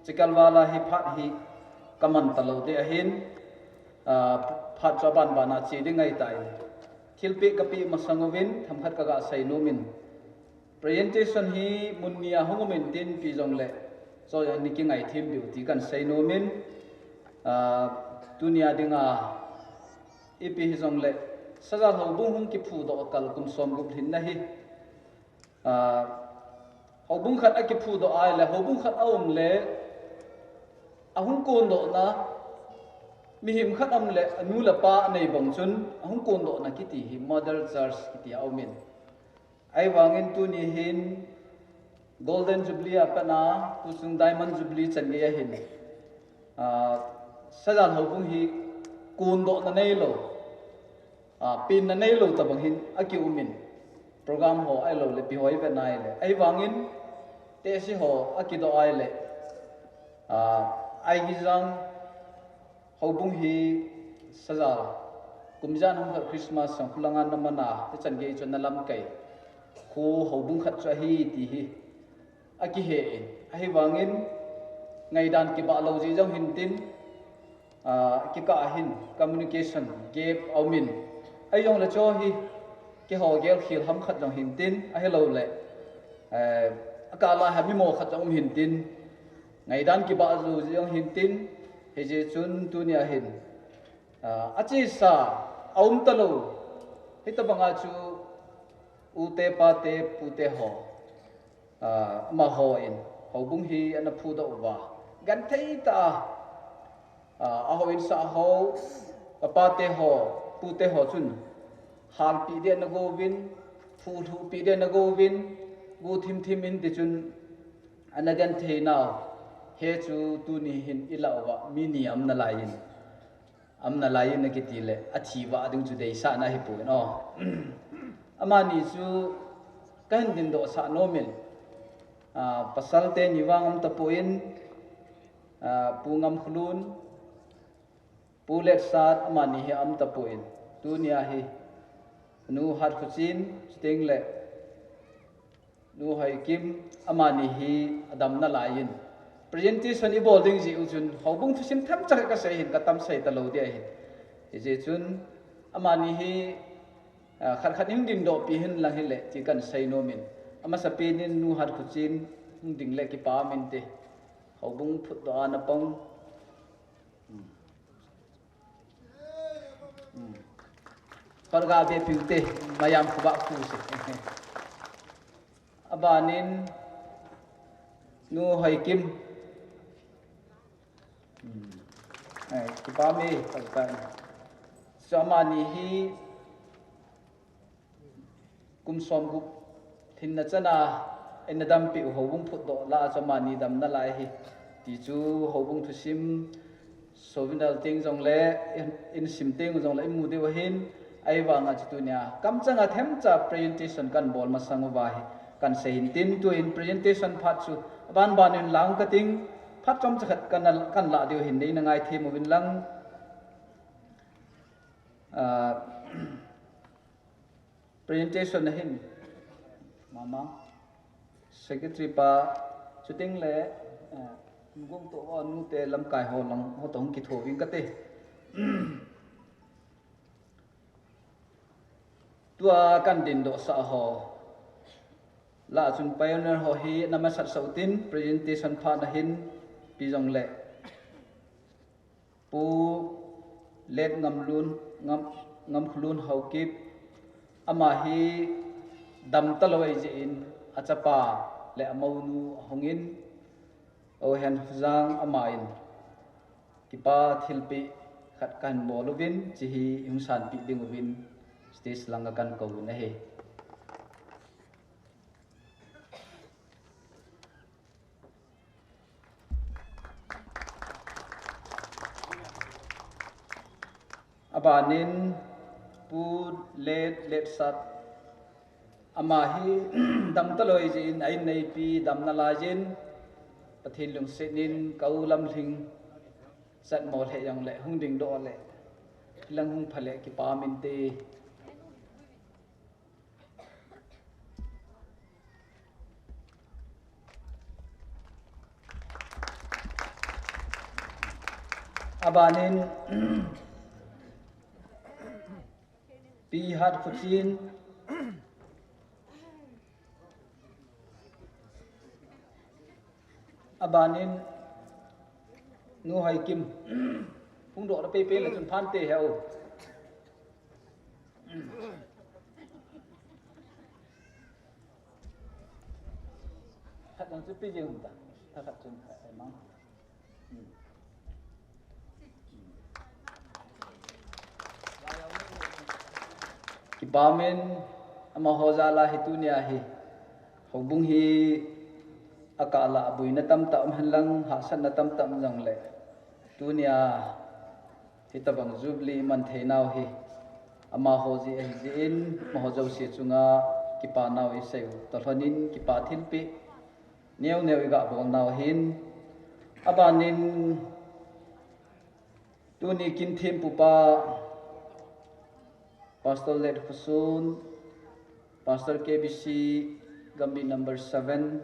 chikalwala hi phat hi kaman talo de hin phat chaban bana chi de ngai tai thilpi kapi masangovin tham khat ka ga sai no min presentation hi munia hongomin tin pi jong le so ya ni ki ngai thim beauty kan sai no min dunia dinga ipi hi jong le sajal ho bung hung ki phu do kal kum som gup thin na hi ho bung khat aki phu do ai le ho bung khat aum le ahung kon do na mi him khat am le anu la pa nei bang chun ahung kon do na ki ti hi mother church ki ti aumin ai wangin tu ni hin golden jubilee apana tu sung diamond jubilee chan ge hin sajal ho bung hi kun do na nei lo pin na nei lo ta bang hin aki umin program ho ai lo le pi hoi ve nai le ai wangin te si ho aki do ai le ai gi jang ho bung hi sajal kumjan hong christmas sang kulangan na mana te chan ge chon na lam kai khu ho bung khat cha hi ti hi aki he ai wangin ngai dan ki ba lo ji jong hin tin ki ka hin communication gap aumin ai yong la cho hi ki ho gel khil ham khat jong hin tin a hello le akala ha mi mo khat jong hin tin ngai dan ki ba lo ji jong hin tin he je chun tunia hin achi sa aum talo hita banga chu ute pa te pute ho ma ho in ho bung hi ana phu do wa gan thei ta a ho in sa ho pa te ho pute ho chun hal pi de na go win phu thu pi de na go win gu thim thim in ti chun ana gan thei na he chu tu ni hin ila wa mi ni am na lain na ki ti le a thi wa ding chu dei sa na hi pu no amani chu kan din do sa no min pasal te ni wang am ta poin pungam khulun pulek sat amani hi am ta poin dunia hi nu hat khuchin sting le nu hai kim amani hi adam na lain presentation i bolding ji uchun hobung thusim tham chak ka sei hin ka tam sei ta lo dia hin je chun amani hi khat khat ning ding do pi hin lang hi le ti kan sei no min ama sa pe nin nu hat khuchin ding le ki pa min te hobung phut do ana pong parga be piute mayam khuba khu se abanin nu hai kim ki pa me kan samani hi kum som gu thin na chana en dam pi hobung phut do la samani dam na lai hi ti chu hobung thu sim sovinal ting jong le in sim ting jong le mu de wa hin ai wanga chitunia kam changa them cha presentation kan bol ma sangwa hi kan sein tin tu in presentation phat chu ban in lang ka ting phat chom chakhat kan la dio hin nei na ngai the mo win lang presentation na hin mama secretary pa chuting le ngum to nu te lam kai ho lang ho tong ki tho wing ka te tua kan din do sa ho la chun pioneer ho hi nama sat sautin presentation pha na hin pi jong le pu let ngam khulun hau kip ama hi dam taloi je in achapa le amonu hongin o hen huzang ama in kipa thilpi khat kan bolovin chi hi himsan pi dingwin stage langa kan ko na he abanin pu let sat amahi dam taloi jin ai nei pi dam na la jin pathin lung senin kaulam thing sat mo the yang le hung ding do le lang hung phale ki pa min te abanin pi hat khuchin abanin nu hai kim hung do da pe pe la chun phan te heo hat ang chu pi jing ta ta khat chun ai mang kipamen ama hozala hitunia hi hobung hi akala abuina tam tam hanlang hasan na tam tam jang le tunia hitabang Jubilee man theinau hi ama hoji ai jin mohojau se chunga kipa nau i seu tolhonin kipa thilpi neu neu ga bol nau hin abanin tuni kin thim pupa Pastor Led Husun, Pastor KBC, Gambi number 7,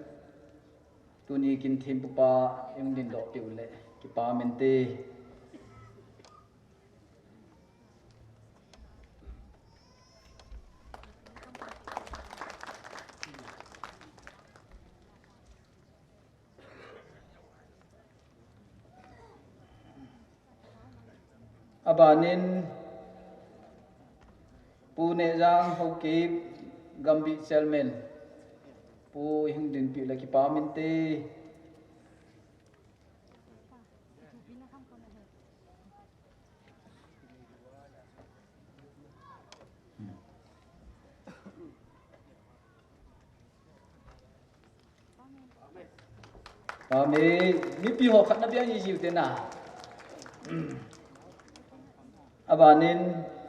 Tuni Kintim Pupa, yung din do piule, kipa mente. Abanin, Pune jang hoki Gambi Chairman pu hing din pi la ki pa min te ame mi pi ho khat na biang yi jiu te na abanin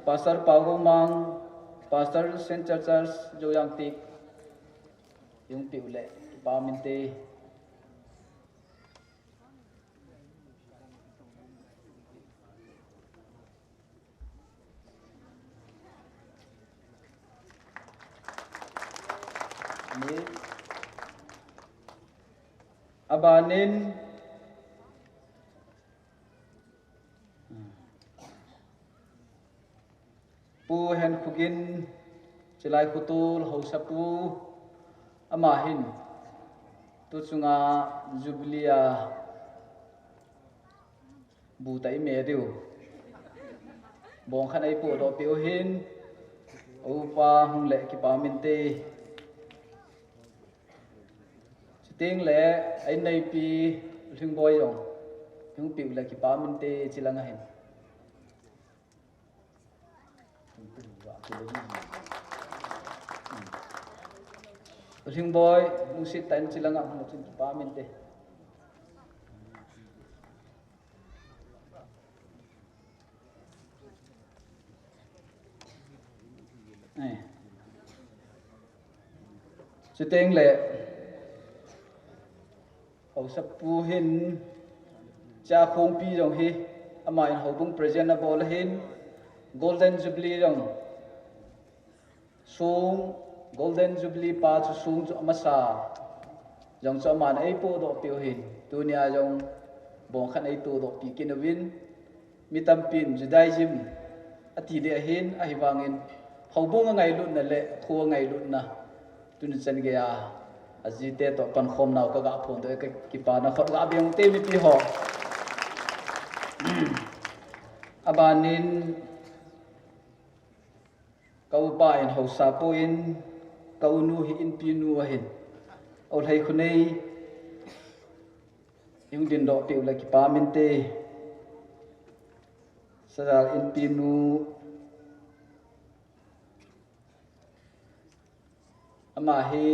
Pastor Pagomang, Pastor Saint Churches Joyang Tik, yung piule, ipaminte. Abanin, pu hen khugin chilai khutul hausapu amahin tu chunga Jubilee bu tai me riu bong khan ai pu do piu hin upa hung le ki pa min te chiting le ai nei pi thing boy yong hung piu le ki pa min te chilanga hin Uling boy, musit tan sila nga musit pamin te. Siteng le, hau sapuhin, cha khong pi jong hi, amain hau bung present na bol hin, Golden Jubilee jong, sung Golden Jubilee pa chu sung chu amasa jong chu man ai po do piu hin tunia jong bong khan ai tu do pi kinawin mitam pin judaism ati de hin a hiwangin hobong ngai lut na le khu ngai lut na tun chen ge ya azite to pan khom naw ka ga phon de ki pa na khot ga biang te mi pi ho abanin kau pa in hausa po in kau nu hi in pi nu hin ol hai khunei yung din do pi ula ki pa min te Sajal in pi nu ama hi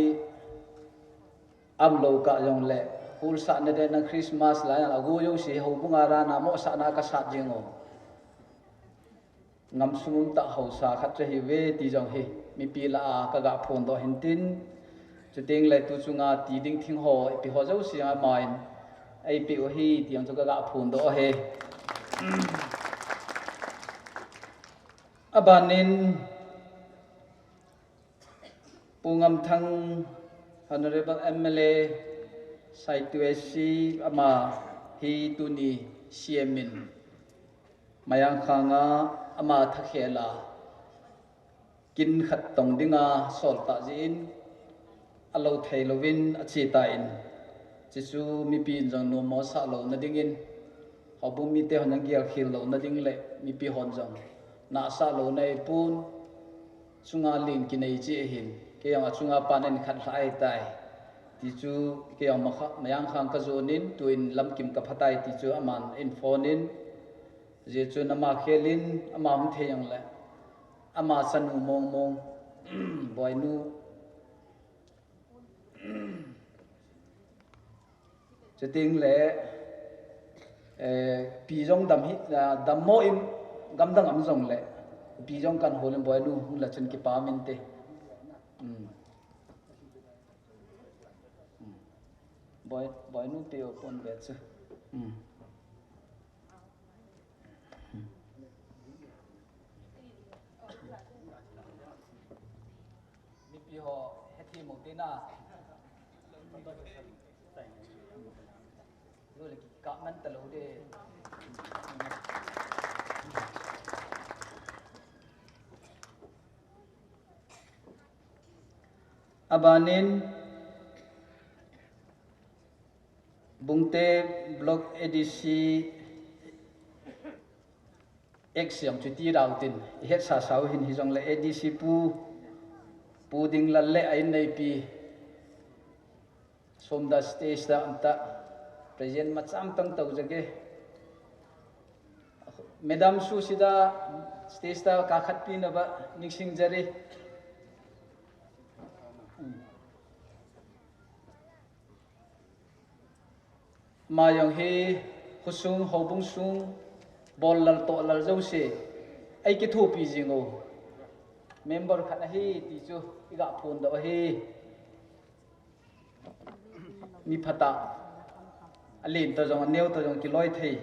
am lo ka jong le hul sa ne de nang Christmas la ya go yo si ho bunga ra na mo sa na ka sa jingo ngam sumum ta hausa khat re hi ve ti jong hi mi pi la ka ga phon do hin tin chu ting le tu chunga ti ding thing ho pi ho zo si a main ai pi o hi ti ang chu ka ga phon do he abanin pungam thang honorable MLA Saituesi ama hi tuni siamin mayang khanga ama thakhela kin khat tong dinga sol ta jin alo thailovin achi ta in chichu mi pi jong no mo sa lo na dingin habum mi te honang gial khil lo na ding le mi pi hon jong na sa lo nei pun chunga lin ki nei chi hin ke yang chunga panen khat lai tai ti chu ke yang mayang khang ka zonin tuin lam kim ka phatai ti chu aman in phonin je chu nama khelin ama hum the yang le ama sanu mong mong boinu cheting le pi jong dam hi dam mo im gam dang am jong le pi jong kan holen boinu la chen ki pa min te boinu te pon ve chu mi pi ho hethi mo te na rồi là cả mình tự lâu để abanin bungte block edc action chuti routin het sa sau hin hi jong le edc pu ding la le ai nei pi somda stage da anta present macam tang tau jage madam su sida stage ta ka khat pi na ba niksing jari ma yang he khusung hobung sung bol lal to lal jau se ai ki thu pi jingo member khat hi ti chu iga phone da he mi phata alin to jong neu to jong ki loi thei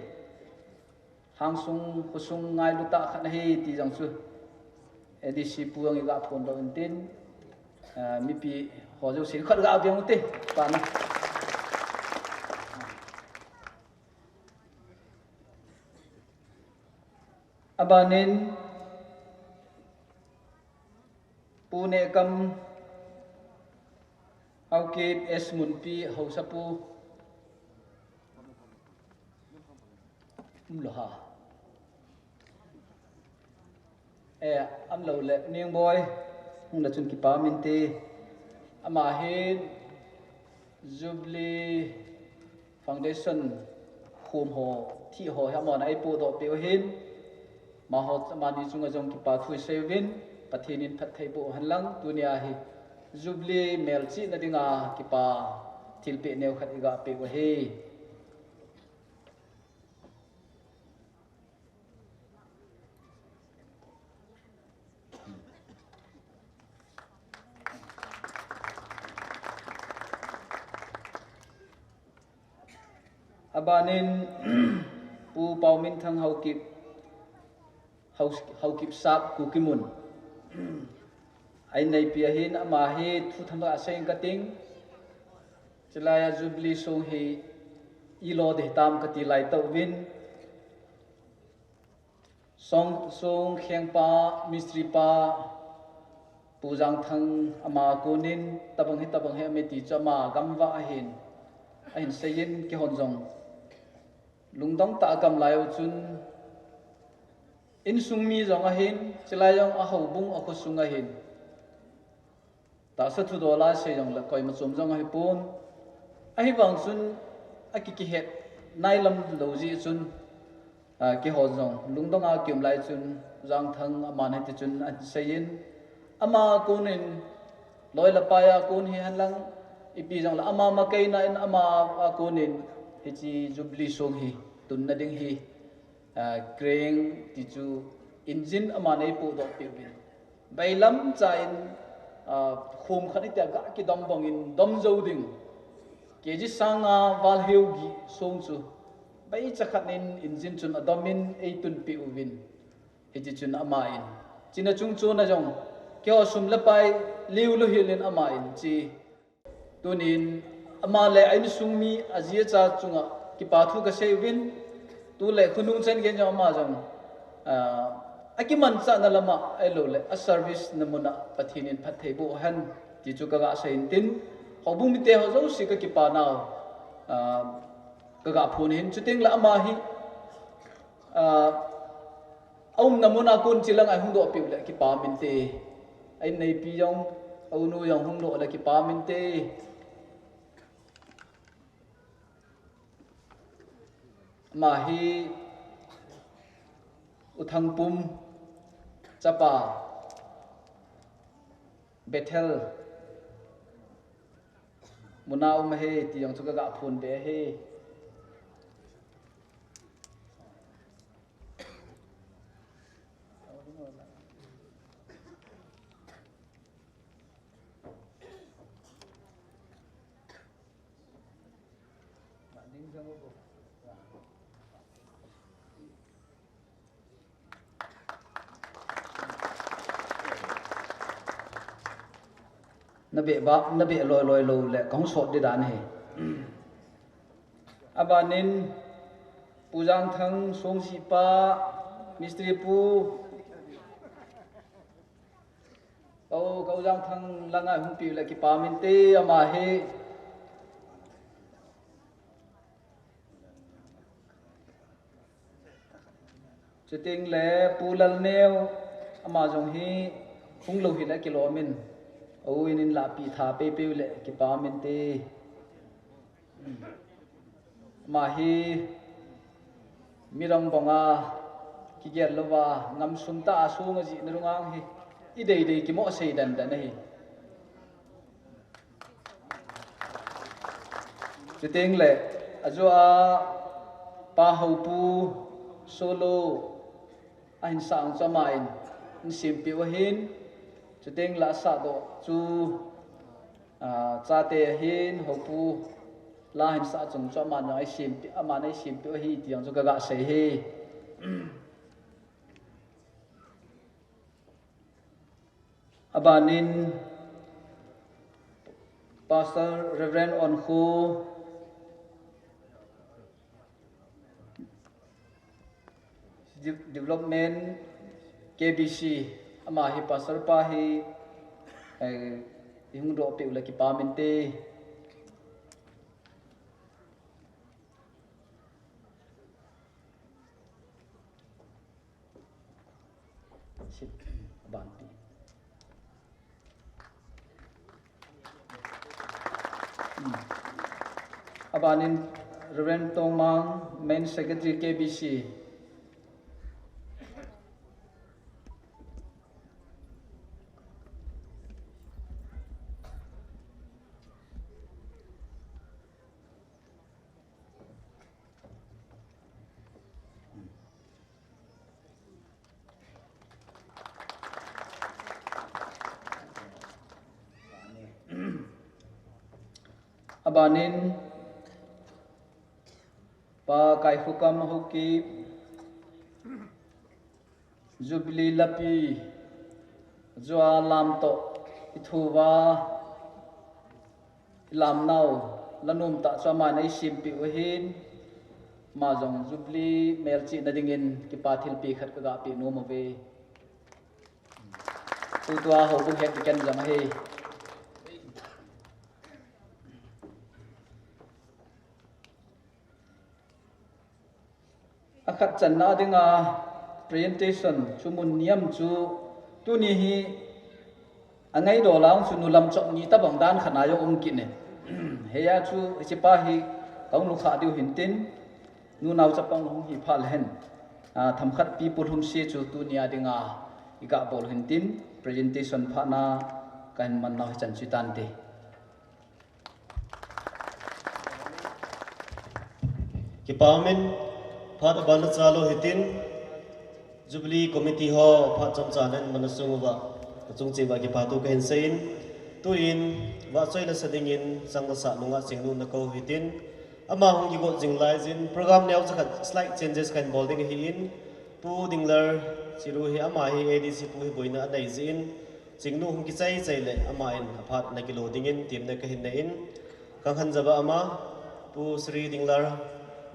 hang sung khusung ngai lu ta khat hi ti jong chu edc puang iga phone do tin mi pi ho jo sin khat ga biang te pa na abanin pune kam haukip esmun pi hausapu loha am lo le ning boy hung la chun ki pa min te ama hin Jubilee Foundation khum ho thi ho ha mon ai pu do pe hin ma ho ma ni chunga jong ki pa thui sevin pathinin phat thei bu hanlang dunia hi Jubilee mel chi na dinga ki pa thil pe neu khat iga pe wa he abanin pu paumin thang haukip sap kukimun ai nei pia hin ama hi thu thamba aseng kating chelaya Jubilee song hi ilo de tam kati lai to win song kheng pa mistri pa pujang thang ama kunin tabang he me ti chama gamwa hin ahin seyin ki honjong lungdong ta kam layo chun in sungmi jong a hin chilayong a hobung a khusung a hin ta sa thu dola se jong la koi ma chom jong a hi pun a hi wang chun a ki het nailam loji chun ki ho jong lungdong a kyum lai chun jang thang aman he ti chun a seyin ama kunin loi la pa ya kun hi hanlang ipi jong la ama ma kai na in ama kunin hi chi Jubilee song hi tun na ding hi kreng ti chu engine amane pu do piwin bailam chain khum khani ta ga ki dom bong in dom zo ding keji sanga wal heu gi song chu bai chakhanin engine chun adomin eitun piwin hiji chun amain china chung chu na jong kyo sum lapai liu lu hilin amain chi tunin amale ain sungmi azia cha chunga ki pathu ka sevin tu le khunung chen gen jo ma jong akiman cha na lama elo le a service namuna pathinin phatheibu han ti chu ka ga sein tin hobum te ho zo si ka ki pa naw ka ga phun hin chuting la ama hi ông namuna kun chilang ai hung do piu le ki pa min te ai nei pi yong au nu yong hung do le ki pa min te ma hi uthang pum chapa bethel munau ma he ti yong chu ka ga phun be he nabe loi lo le kong sot di dan he abanin pujang thang song si pa mistri pu kau jang thang langai hung pi le ki pa min te ama he chuting le pulal neo ama jong hi hung lo hi la kilomin in la pi tha pe pe le ki pa min te ma hi mirang bonga ki ger lova ngam sum ta su nga ji nurungang hi i dei ki mo sei dan dan hi chuting le azua pa hau pu solo ain sang chamain sim pi wa hin chuting la sa do chu cha te hin hopu la hin sa chung cha man ai sim pi ama nei sim pi hi tiang chu ga sei he abanin Pastor Reverend on khu development KBC ama hi pastor pa hi hung do pe ula ki pa min te ban pi abanin Reverend Tongmang main secretary KBC abanin pa kai hukam huki Jubilee lapi jua lam to ithuwa lam nau lanum ta chama nei sim pi hin ma jong Jubilee melchi na dingin ki pathil pi khat ka ga pi no ma ve tu tua ho bu het ken jam he akhat chan na dinga presentation chumun niam chu tu ni hi angai do lang chu nulam chok ni ta bang dan khana yo ki ne heya chu chipa hi kaung lu kha diu hin tin nu naw chapang hung hi phal hen tham khat pi pul hum se chu tu nia dinga ika bol hin tin presentation pha na kan man na chan chi tan te ki pa min phat ban chalo hitin Jubilee Committee ho pha chom chanen manasungwa chung che ba ki pa tu ken sein tu in wa choi la sading in sang sa lunga singnu na ko hitin ama hong gi go jinglai jin program neu cha slight changes kan bolding hi in pu dingler siru hi ama hi ADC pu hi boina anai jin singnu hong ki chai chai le ama in phat na ki loading in tim na ka hin na in kang han jaba ama pu Sri dinglar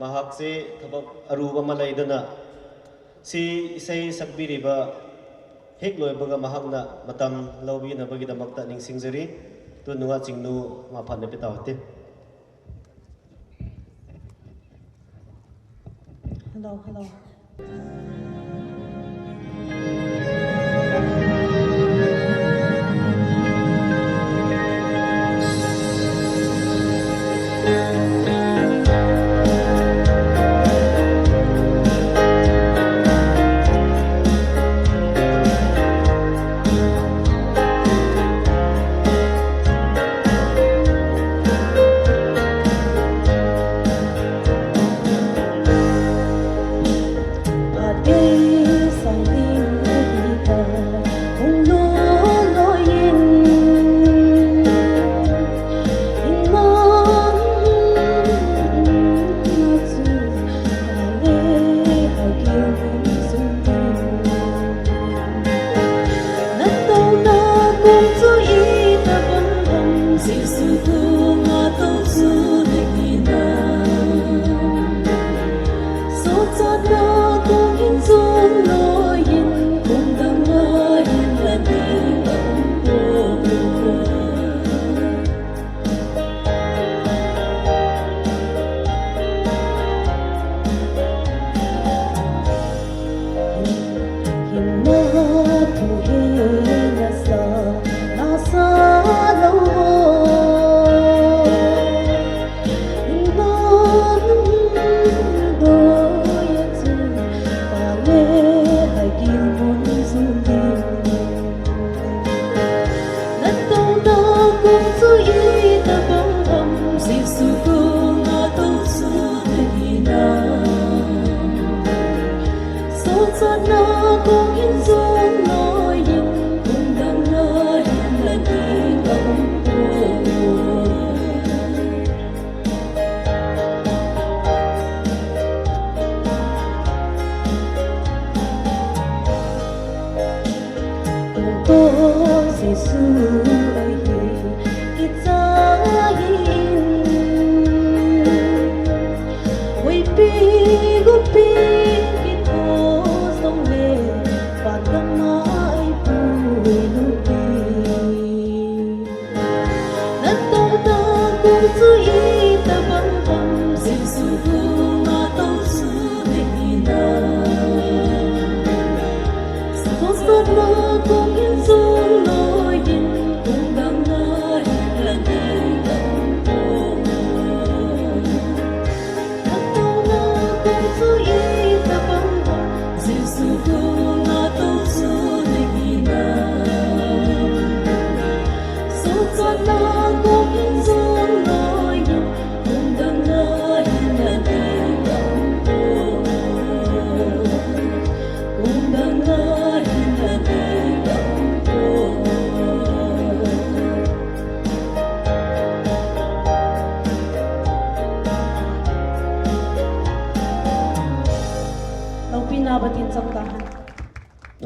mahak se thabak aru ama laidana si isay sagbiriba hek loy baga mahakna matam lawbi na bagi damakta ning singjari tu nunga chingnu maphat na pitawte hello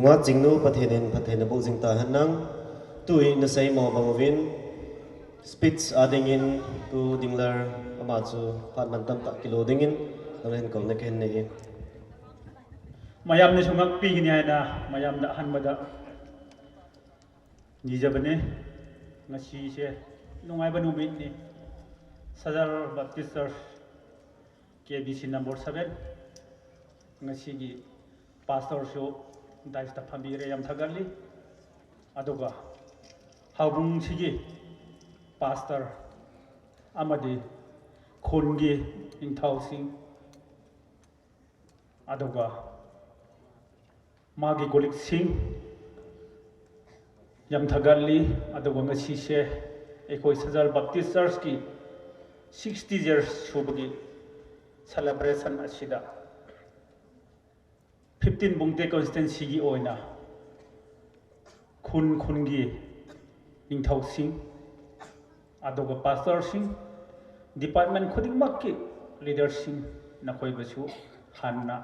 nunga chingnu pathen bu jingta hanang tui na sei mo bangwin speech ading in tu dinglar ama chu phat man tam ta kilo dingin ren kom na ken nei mayam ne sungak pi ni na mayam da han mada ni jabane ngasi se nungai banu bit ni Sajal Baptist Church KBC number 7 ngasi gi pastor show daista pambire yam thagali aduga habung sigi pastor amadi khongi ingthau sing aduga magi golik sing yam thagali aduga ngasi se ekoi Sajal Baptist Church ki 60 years shubagi celebration asida 15 bungte constituency gi oina khun gi ningthau sing adoga pastor sing department khuding makki leader sing na khoi basu hanna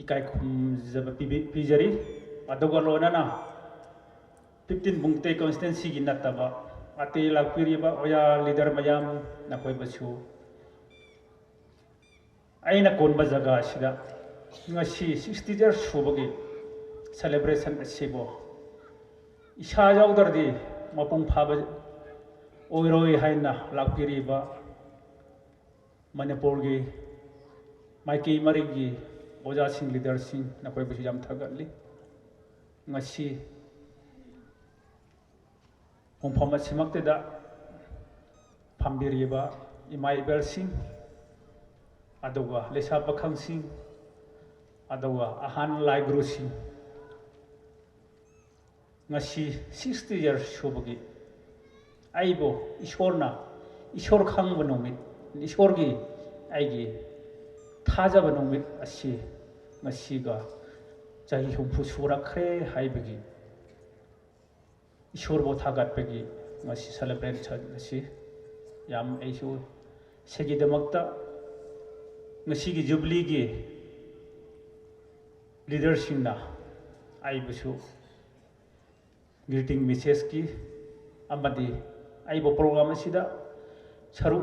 ikai khum jaba pijari adoga lona na 15 bungte constituency gi nataba ate lakpiri ba oya leader mayam na khoi basu aina konba jaga sida ngasi 60 years subagi celebration asibo isa yaudar mapung phaba oiroi haina lakpiri ba manipur gi maiki mari gi oja sing leader sing na koi bisu jam thagali ngasi pongphama simakte da phambiri ba imai bel sing aduga lesa pakhang sing aduga ahan lai guru sing ngasi 60 years subagi aibo ishor khang banomit ishor gi aigi thaja banomit asi ngasi ga jahi humpu surakhre haibagi ishor bo thagat pegi ngasi celebrate ngasi yam aisu segi damakta ngasi gi jubilee gi leadership na aibusu greeting message ki amadi aibo program asida saru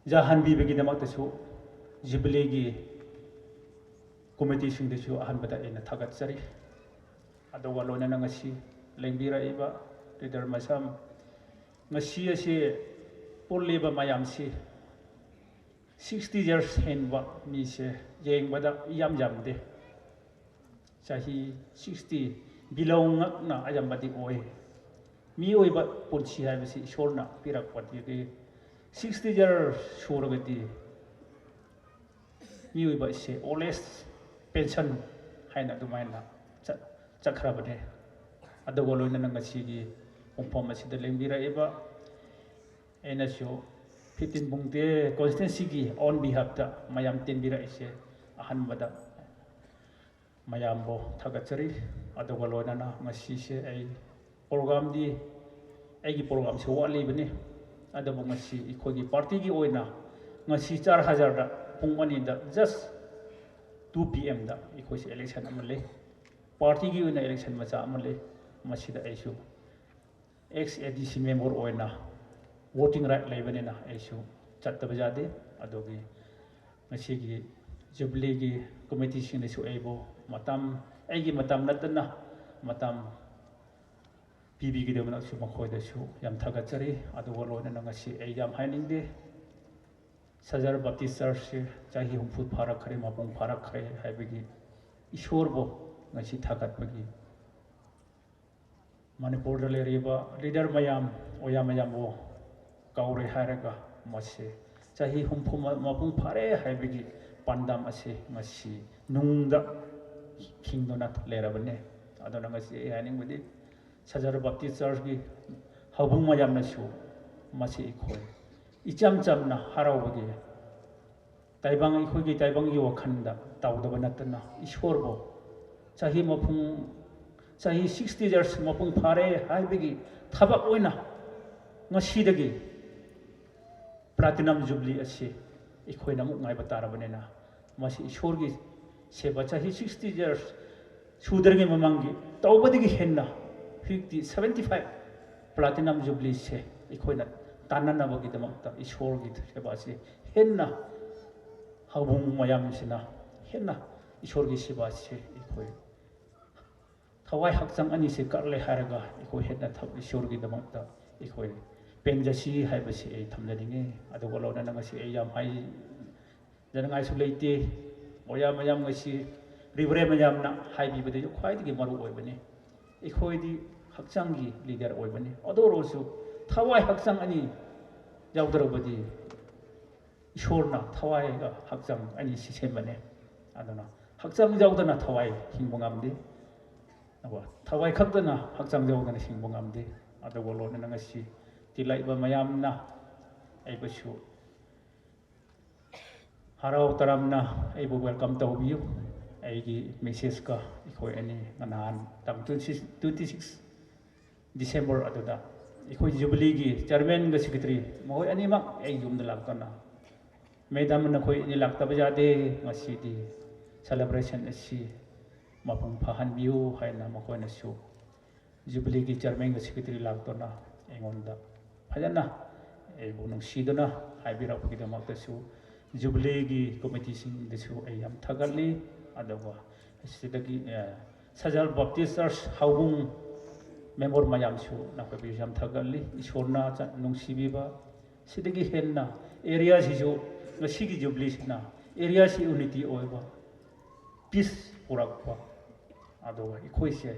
jahan bi begi damak tasu jubilee gi committee sing desu ahan bada ina thagat sari adoga lona na ngasi lengbira iba leader masam ngasi ase puliba mayam si 60 years henwa mi se yeng bada yam de chahi 60 below na ayam badi oi mi oi ba punchi hai basi shorna pirak pati de 60 years suragati mi oi ba se always pension haina dumaina chakra bane adogo loina na ngasi gi pongphom asida lengbira eba ena sho 15 bungte constituency gi on behalf ta mayam tenbira ise ahan bada mayam bo thagachari adogo loina na ngasi se ai program di ai program se wali bane adabu ngasi ikhogi party gi oina ngasi 4000 da pungani da just 2 pm da ikhoi se election amale party gi oina election macha amale masida aisu ex adc member oina voting right leibane na aisu chattaba jade adogi ngasi gi jubilee gi committee sing su aibo matam aigi matam natna matam PB gi demna su makhoi da su yam thagachari adogo lona na ngasi ai yam hainingde Sajal Baptist Church se chahi humphut pharak khare mapung pharak khare haibagi ishor bo ngasi thagat bagi manipur dale riba leader mayam oya mayam bo kaure haraga mase chahi humphu mapung phare haibagi pandam ase ngasi nungda khingdona lerabane adona ngasi haning budi Sajal Baptist Church gi habung mayam na su masi ikhoi icham chamna harawagi taibang ikhoi gi taibang gi wakhanda tawdaba natna ishorbo chahi mapung chahi 60 years mapung phare haibigi thabak oina ngasidagi platinum jubilee ase ikhoi namuk ngai batarabane na masi ishorgi seba chahi 60 years sudarge mamangi tawbadigi henna 50 75 platinum jubilee se ikhoi na tanana bagi damakta ishorgi seba se henna habung mayam sina henna ishorgi seba se ikhoi thawai hakchang ani se karle haraga ikhoi henna thab ishorgi damakta ikhoi penjasi haibasi ei thamjaninge adogo lona nangasi ei yam hai janangai su leite moya mayam ngasi ribre mayam na haibi bade jo khwai digi maru oibani ikhoi di hakchang gi leader oibani adoro su thawai hakchang ani yaudrobadi ishorna thawai ga hakchang ani sisembane adona hakchang yaudana thawai hingbangamdi aba thawai khakdana hakchang yaudana hingbangamdi adogo lona nangasi tilaiba mayamna aibasu harau taramna ai bu welcome to biu ai gi message ka ikhoi ani nganan tam 26 December aduda ikhoi Jubilee gi chairman ga secretary moi ani mak ai yum da laktana medam na khoi ni lakta bajade ngasi di celebration asi mapung phahan biu haina makoi na su Jubilee gi chairman ga secretary laktana engonda phajana ai bu nung sidana haibira pagi da makta su Jubilee gi committee sing desu ai am thagali adawa sidagi Sajal Baptist Church haubung member mayam su na ko bi jam thagali isorna nung sibiba sidagi henna area si ju ngasigi Jubilee sina area si unity oiba peace purakpa adawa ikhoi se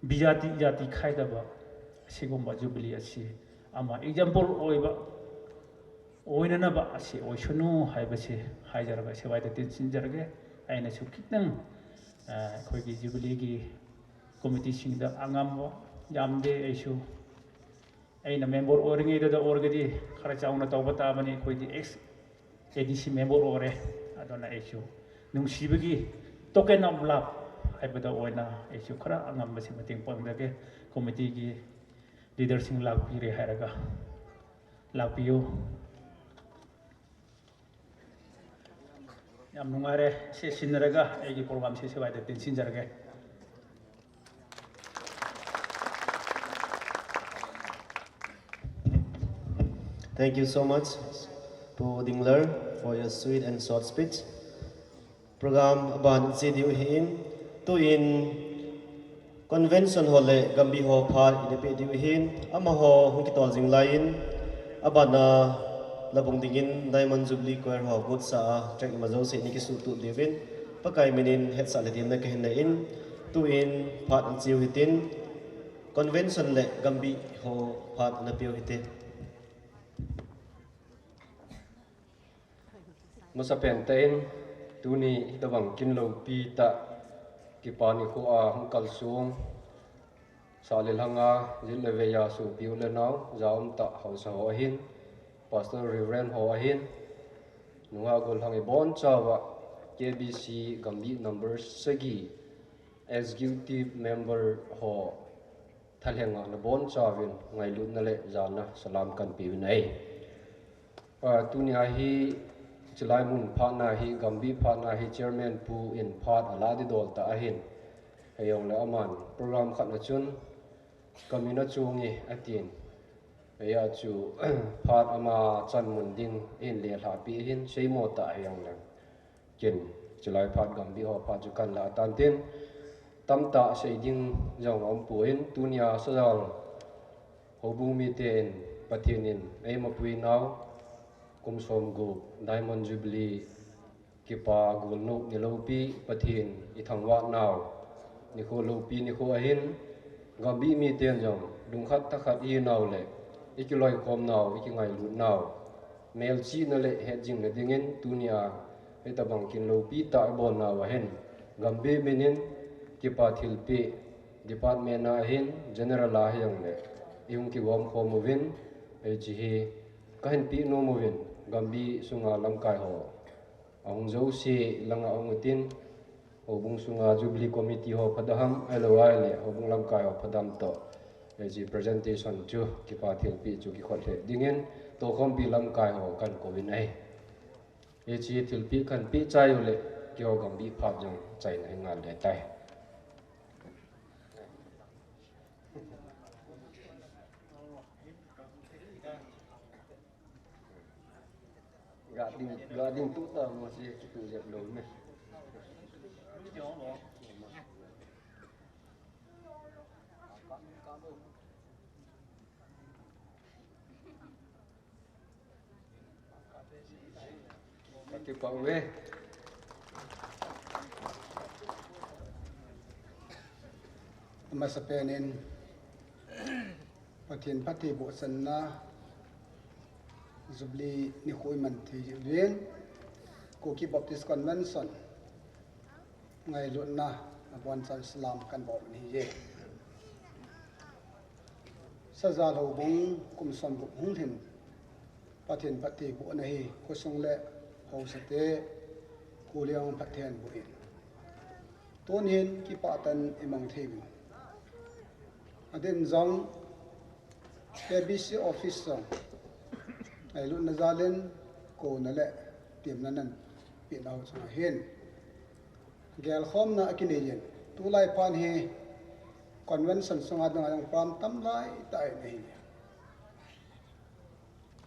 bijati jati khaidaba sigomba Jubilee asi ama example oiba oinanaba asi oisunu haibase haijaraga sewaida tinsinjarage aina su kitang khoi Jubilee gi committee singda angamba jamde aisu aina member oringe da orgadi khara chauna tawbata bani khoi di ex ADC member ore adona aisu nungsibagi token of love haibada oina aisu khara angamba si mating pangdage committee gi leader sing lakpire hairaga lakpiyo yam nungare se sinaraga egi program se sewaida tinsinjarage Thank you so much to Dingler for your sweet and short speech. Program aban CDU hin to in convention hole gambi ho phar idepe diu hin ama ho hukitol jing lain abana labung dingin Diamond Jubilee choir ho good sa track mazo se ni kisu tu devin pakai minin het sa le dim na kahin na in to in phat an chiu hitin convention le gambi ho phat na piu hitin masa pentain tuni dawang kinlo pi ta kipani ko a hungkal sung salil hanga jilleveya su piule naw zaum ta hausa ho hin pastor reverend ho hin nunga gol hangi bon chawa KBC gambi number segi executive member ho thalhenga na bon chawin ngai lut na le jana salam kan pi nai tuni a hi Chilai mun partner hi gambi partner hi chairman pu in part aladi dol ta ahin ayong le aman program khat na chun kamina chungi atin aya chu part ama chan mun ding in le la pi hin seimo ta ayong le kin Chilai part gambi ho part chu kan la tan tin tam ta sei ding jong om puin tunia Sajal hobung mi ten patinin ei ma pui naw kumsom gu Diamond Jubilee kipa gulno nilopi pathin ithangwa naw nikho lopi nikho ahin gambi mi ten jong dungkhat takhat i naw le ikiloi khom naw ikingai lu naw mel chi na le hedjing na dingin tunia etabang kin lopi ta bon naw ahin gambi minin kipa thilpi department na ahin general a hyang le iung ki wom khomovin e chi hi kahin pi no movin gambi sunga lamkai ho ang zo si langa ongutin hobung sunga Jubilee committee ho padaham LOI le hobung lamkai ho padam to ji presentation chu kipa thilpi chu ki khothe dingin to khom pi lamkai ho kan kovin ai e chi thilpi kan pi chai le kyo gambi phap jong chai na ngal le tai gading tu ta masih tu je belum ni kaki pak we masa penin pathin pati bo sanna Jubilee ni khoi man thi ren ko ki Baptist convention ngai lu na bon san islam kan bo ni ye Sajal ho bung kum som bu hung thin pathin pati bo na hi ko sung le โอสเตกูเลียงพัดแทนบุอินตัวนี้กีปาตันอิมังเทวิอเดนจงเคบีซีออฟฟิศจงไอลุนนาซาเลนโกนั่นแหละเตรียมนั้นเปลี่ยนเอาสมาเห็นแกลคอมน่ะกินเย็นตัวไล่พานเฮคอนเวนชั่นสงาดงยังพรามตั้มไล่ตายนี่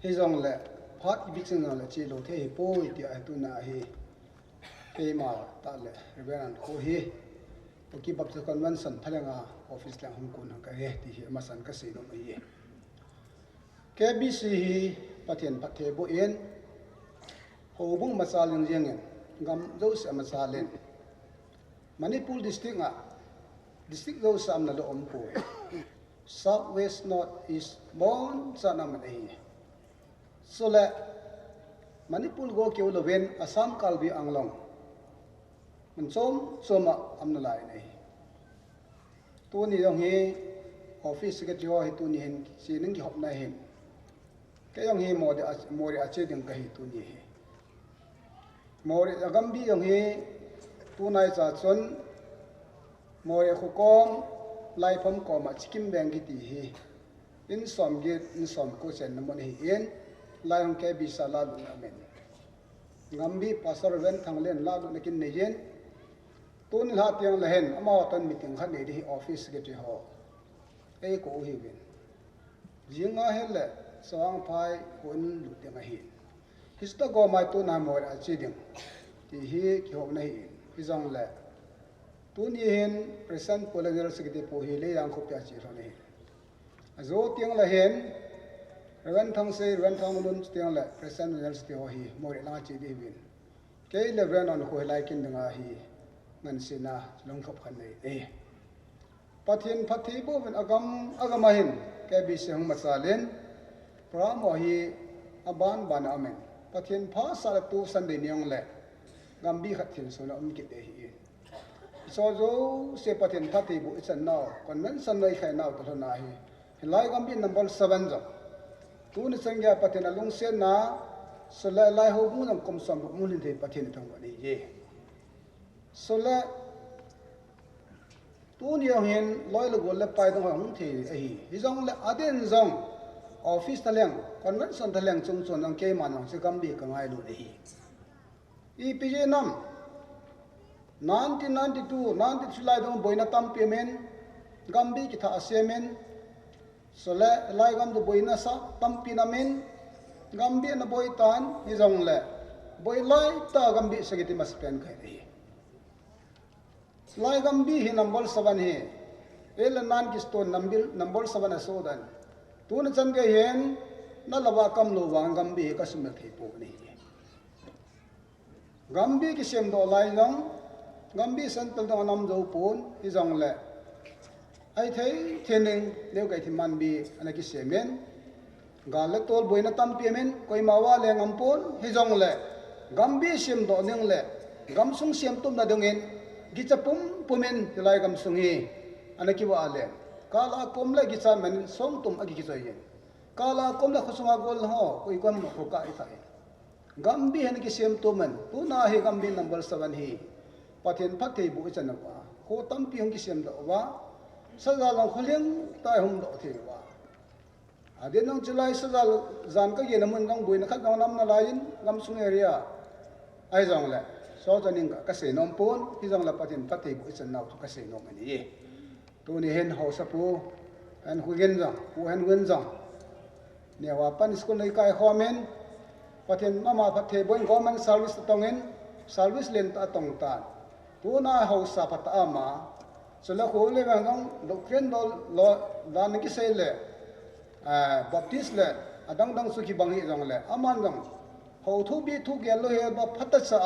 เฮจงแหละพัดอีบิจึงนั่นแหละจีโลเทฮิโป้ยที่ไอตัวน่ะเฮเกมาตาแหละเรเวนันโคเฮปกิบับจะคอนเวนชั่นพลังออฟฟิศหลังฮ่องกงก็เฮที่เฮมาสันก็เสียลงไปเฮแกบิซีฮีปะเทียนปะเทโบเอ็นโหบุ้งมาซาลิงเจียงเงินกำเจ้าเสียมาซาเลนมันนี่พูลดิสติกอ่ะดิสติกเจ้าสามนั่นละอมป่วย South West North East บอนซานามันเองสุดละมันนี่พูลก็เกี่ยวกับเวนอาสามคัลบีอังลองมันส้มอัมนาลายนี่ตัวนี้ต้องเฮออฟฟิศเซกเตอร์ให้ตัวนี้เห็นสีนึงที่หอบนายเห็นก็ยังเฮโมเดอาเจดึงก็เฮตัวนี้โมเดอากัมบียังเฮตัวนายจ่าชนโมเดขุกองไล่พมกอมาชิกิมแบงกิตีเฮอินสอมเกตอินสอมกุเซนนมันเฮเอ็นไล่ของแกบิสาลาลุนอเมนกัมบีปัสสาวะเวนทางเล่นลาลุนกินเนเย็นตัวนี้หาเตียงละเห็นอามาตันมิติงขันเนดีออฟฟิศเกตฮอเอ้กูเฮเวนยิงอาเฮลสว่างไฟคนลุดยังไงเห็นฮิสตก็ไม่ตัวน้ำมันอาจจะดึงที่เฮกี่หกनहींฮิจังแหละตัวนี้เห็น present political secretary ผู้เฮเลยยังคบกันจีรนี่โจทย์ยังละเห็นเรื่องทางเสียเรื่องทางมนุษย์ยังละ present political secretary เฮมอริลาจีดีวินแค่เลเวลนั้นคุยไล่กินดึงอาเฮเงินสินะลงคบกันเลยปัทยันพัทธิบุเป็นอากามมาเห็นแค่บิเสียงมาซาเลนพระมหิอบานบานอเมนปัทยันพาสารตูสันเดนิยงเล่กัมบีขัดถินสุนัขมิกิเดฮีโซโซเสปัทยันพัทธิบุอิสันนาวคนนั้นสันเลยใครนาวตัวนาฮีเห็นไล่กัมบีนัมเบอร์7จ้ะตูนิสังเกตปัทยันลุงเสียนาสลายไล่หูบุญนังคมสมบุญมุลินเทปัทยันทั้งวันนี้เย่สลายตัวนี้เห็นลอยลูกวัวเล็บไปตรงหัวที่ไอ้ที่จงเล็บอดีตจงออฟฟิศทะเลงคอนเวนชั่นทะเลงจงส่วนของเกมันของสิกัมบีกังไงดูดีอีพีเจนัม1992 93ไล่ตรงบอยนัตัมเปียเมนกัมบีกิท่าเซียเมนสละไล่กัมดูบอยนัสตัมปีนาเมนกัมบีนับบอยตานที่จงเล็บบอยไล่ตากัมบีสกิติมาสเปนกันดีไล่กัมบีฮีนัมเบอร์7เฮเอลนันกิสโตนนัมเบอร์7โซดันตัวนั้นจังเกเห็นนั่นละว่ากัมโลวังกัมบีก็สมัยที่ปูนี่กัมบีกิเสียมโดไล่น้องกัมบีเซนต์ตัวน้ำโจปูนที่จังเล่ไอ้เท่เทนึงเลี้ยวไก่ที่มันบีอันนี้กิเสียมเองกาเล็กตัวบอยนัตัมเปียเมนคอยมาว่าเลี้ยงอัมปูนที่จังเล่กัมบีเสียมโดนึงเล่กัมซุงเสียมตุ้มนาดึงเองกิจปุ่มเมนที่ไล่กัมซุงเฮอันนี้คิดว่าอะไรกาลาคมเลยกิจมันส่งตุ้มอากิจอยเองกาลาคมเลยขสุงากอลห่อคุยกันหกการอิทัยกัมบีเห็นกิเสียมตุ้มมันตัวน่าเฮกัมบีนัมเบอร์7เฮปัทยันพัทเทบุอิจันนว่าโคตัมปีหงกิเสียมดอกว่าสัจลองขลี้ยงตายหงดอกเทว่าอาเดนน้องจุลัยสัจลจานก็เย็นมันต้องบุยนักน้องน้ำนาลายินกัมซุงเอเรียไอ้จังเลยสอจันิงก็เกษนอมปูนที่จังละปัทยันพัทเทบุอิจันนาวทุกเกษนอมอันนี้ตัวนี้เห็นเขาสับปูเห็นคุยกันจังผู้เห็นเงินจังเนี่ยว่าปันสกุลในกายคอมเมนปัทยันมาพัทเทบุอินคอมเมนซาร์วิสตองเงินซาร์วิสเลนตาตองตานตัวน่าเขาสับพัตอามาส่วนละคนเลยว่าต้องดอกเรียนโลด้านนี้กิเซลเลยบัพติสเลยดังสุขีบังฮิจังเลยอามันจังเขาทุบีทุกอย่างเลยบัพพัตสะ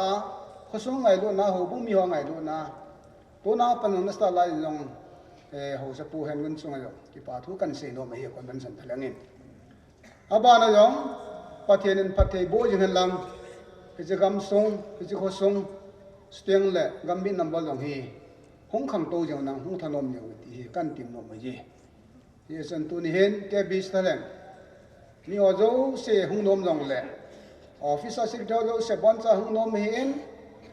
เขาส่งไงลูนะเขาบุมีหัวไงลูนะตัวน่าเป็นนักสตาร์ไลน์จังเขาจะปูเห็นเงินส่งไงจังที่ป่าทุกันเสียโนไม่เห็นคนเป็นสันทะเลงินอาบานจังปัทเทนินปัทเทโบยังเห็นลังกิจกรรมส่งกิจเขาส่งสเตียงเลยกัมบินนัมเบอร์จังเฮหงขังโตจังนังหงถนอมอย่างที่กันติมโนไม่เย่ที่สันตุนี่เห็นแกบิสทะเลนี่อโจเสียหงนมจังเลย officer secretary lo se bon cha hung nom hi in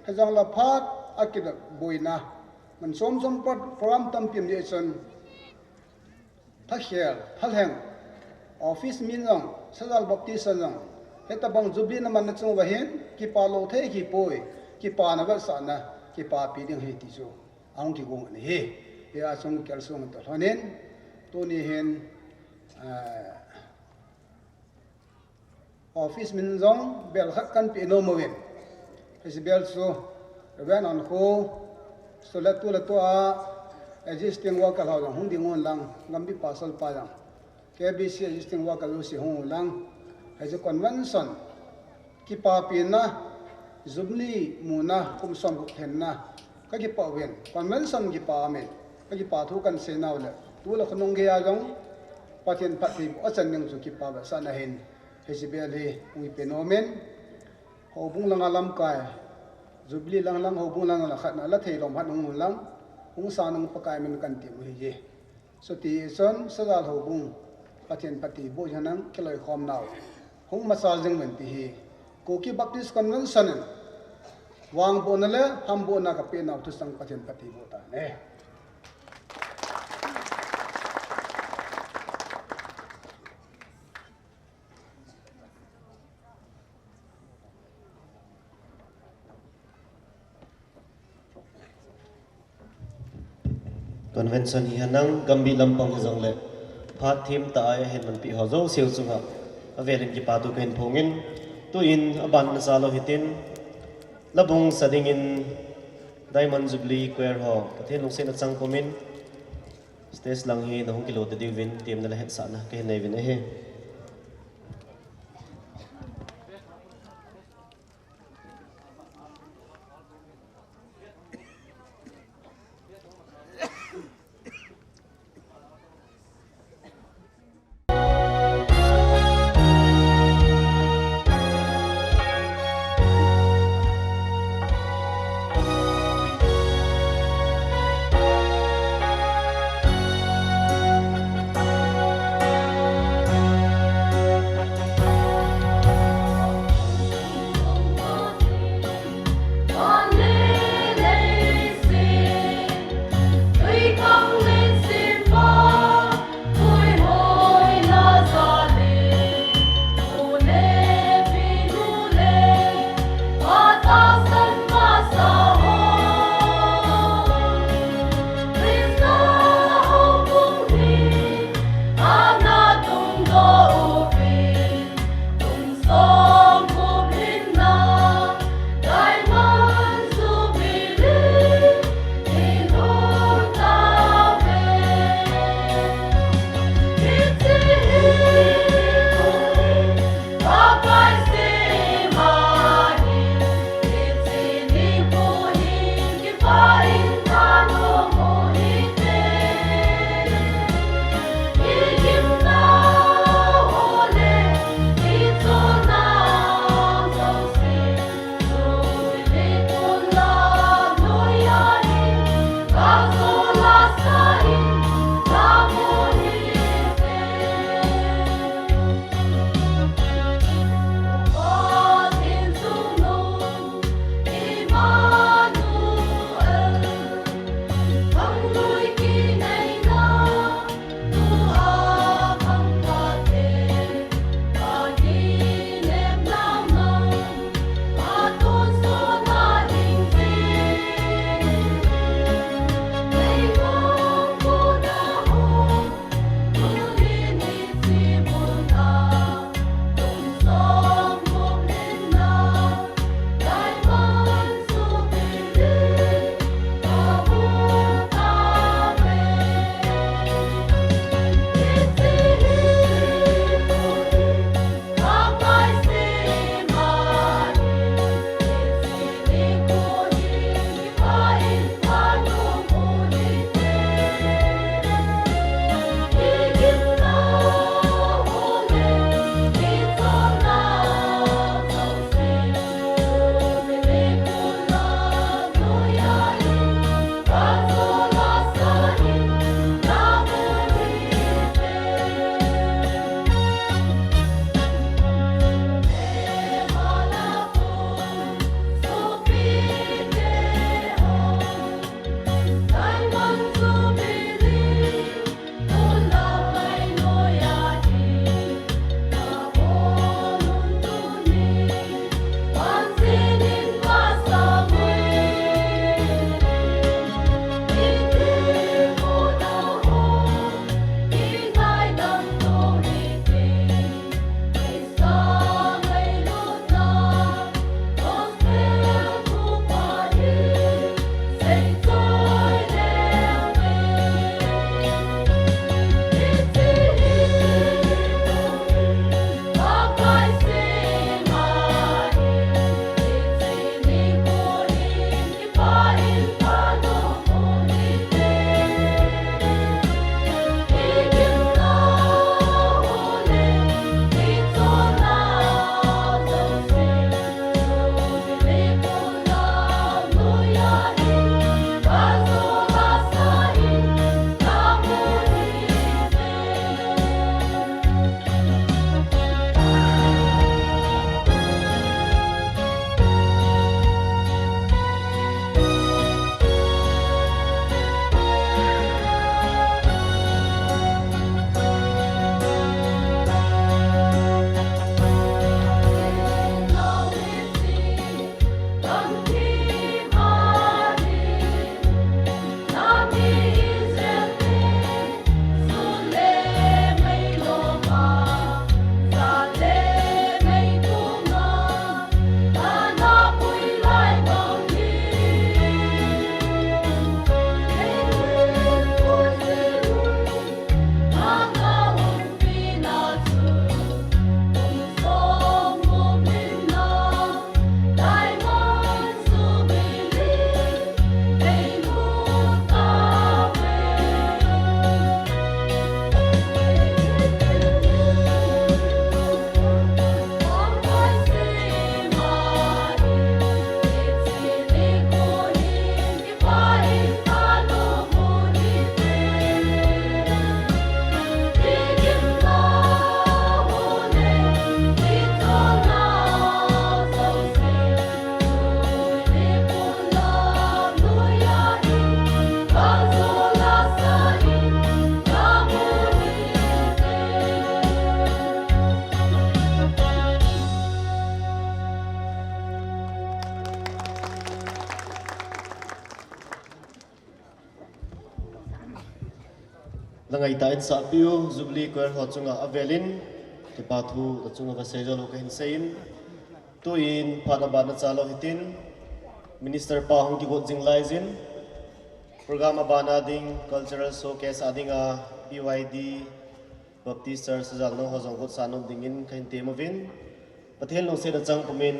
hajang la phat akida boina man som program tam pim je chon tha khel thal heng office min long Sajal baptist long heta bang Jubilee na man chung wa hin ki pa lo the ki poi ki pa na ba sa na ki pa pi ding he ti chu ang ki gong ni he ya chung kel sung to hanin to ni hen office min zong bel khak kan pi no mo wen his bel so ren on ko so la tu a existing worker ha hung ding on lang ngam bi pasal pa lang KBC existing worker lo si hung lang has a convention ki pa pi na Jubilee muna kum som ku hen na ka ki pa wen convention ki pa men ka ki pa thu kan se naw le tu la khonong ge ya jong patien pati a chan ning chu ki pa ba sa na hen hesibel he ui penomen ho bung lang alam kai Jubilee lang ho bung lang la khat na la thei rom hat nung lang hung sa nung pakai men kan ti mu hi je so ti son Sajal ho bung patien pati bo janang keloi khom naw hung masal jeng men ti hi ko ki baptist convention wang bo na le ham bo na ka pe naw tu sang patien pati bo ta ne convention hi hanang gambi lampang jong le phat thim ta ai hen man pi ho zo siu chunga avelin ki patu ken phongin tu in aban na salo hitin labung sading in Diamond Jubilee Choir ho pathin lung sen achang komin stage lang hi na hung kilo te divin tim na la het sa na ke nei vin he langai ta in sa piu Jubilee kwer ho chunga avelin ke pathu ta chunga ba Sajal ho kahin sein tu in phana ba na chalo hitin minister pa hong ki got jinglai jin program abana ding cultural showcase adinga BYD Baptist Church Sajal no ho jong got sanom dingin kahin temovin pathel no se da chang pumin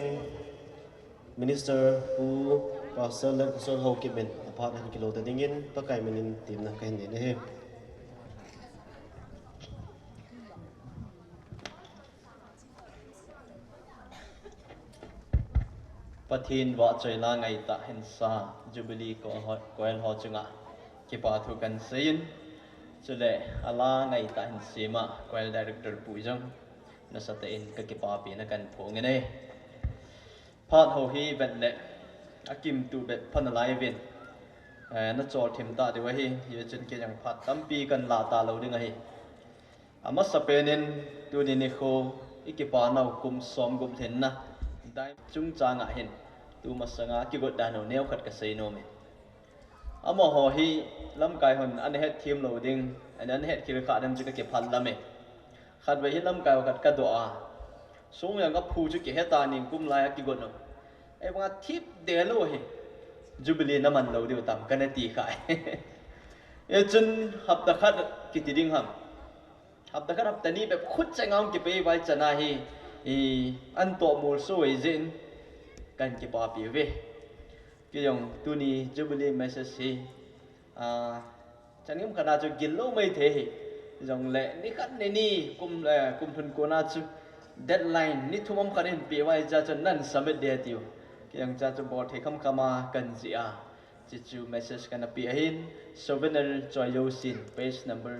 minister pu pastor len kusol ho kimen aphat han kilo da dingin pakai menin tim na kahin ne he Pathin wa choi la ngai ta hen sa Jubilee ko koel ho chunga ki pa thu kan sein chule ala ngai ta hen sima koel director pu jong na sa te in ka ki pa pi na kan pho nge ne phat ho hi ven le akim tu bet phan lai vin na chol thim ta de wa hi ye chen ke jang phat tam pi kan la ta lo ding a hi ama sa penin tu ni ni kho ikipa nau kum som gum then na dai chung changa hin tu masanga ki got dano neo khat ka sei no me amo ho hi lam kai hon an het thim lo ding an het kir kha dam chu ka ke phal lame khat ve hi lam kai khat ka do a sung yang ka phu chu ke heta ning kum la ki got no e wa thip de lo hi Jubilee na man lo diu tam kan ti khai e chun hap ta khat ki ti ding ham hap ta khat hap ta ni be khut changam ki pe vai chana hi an to mul so e jin kan ki pa pi ve ki yong tu ni Jubilee message hi changim khana chu gil lo mai the hi jong le ni khat ni kum thun ko na chu deadline ni thumam kharin pi wai cha chu nan submit de tiu ki yong cha chu bo the kham kama kan ji a chi chu message kana pi hin souvenir joy yo sin page number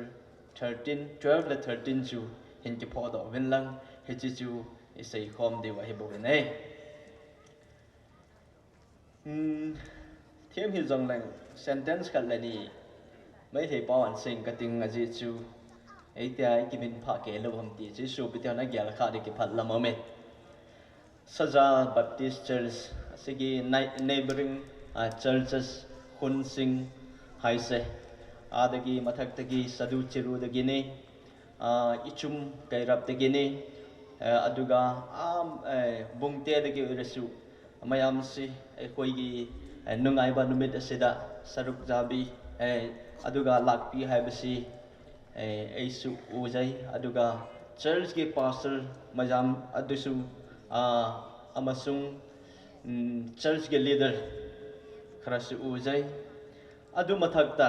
13 12 le 13 chu hin ki pho do wen lang he chi chu isei khom de wa he bo ne thiam hi jong lang sentence kan la ni mai he pa an sing ka ting a ji chu ei tia ki min pha ke lo hom ti chi su pi tia na gyal kha de ki phat la mo me Sajal Baptist Church asigi neighboring churches hun sing hai se adagi mathak tagi sadu chiru dagi ne ichum kairap dagi ne aduga bungte dagi urasu mayam si koi gi nungai ba numit asida saruk jabi aduga lakpi haibasi aisu ujai aduga church gi pastor majam adusu amasung church gi leader kharasu ujai adu mathakta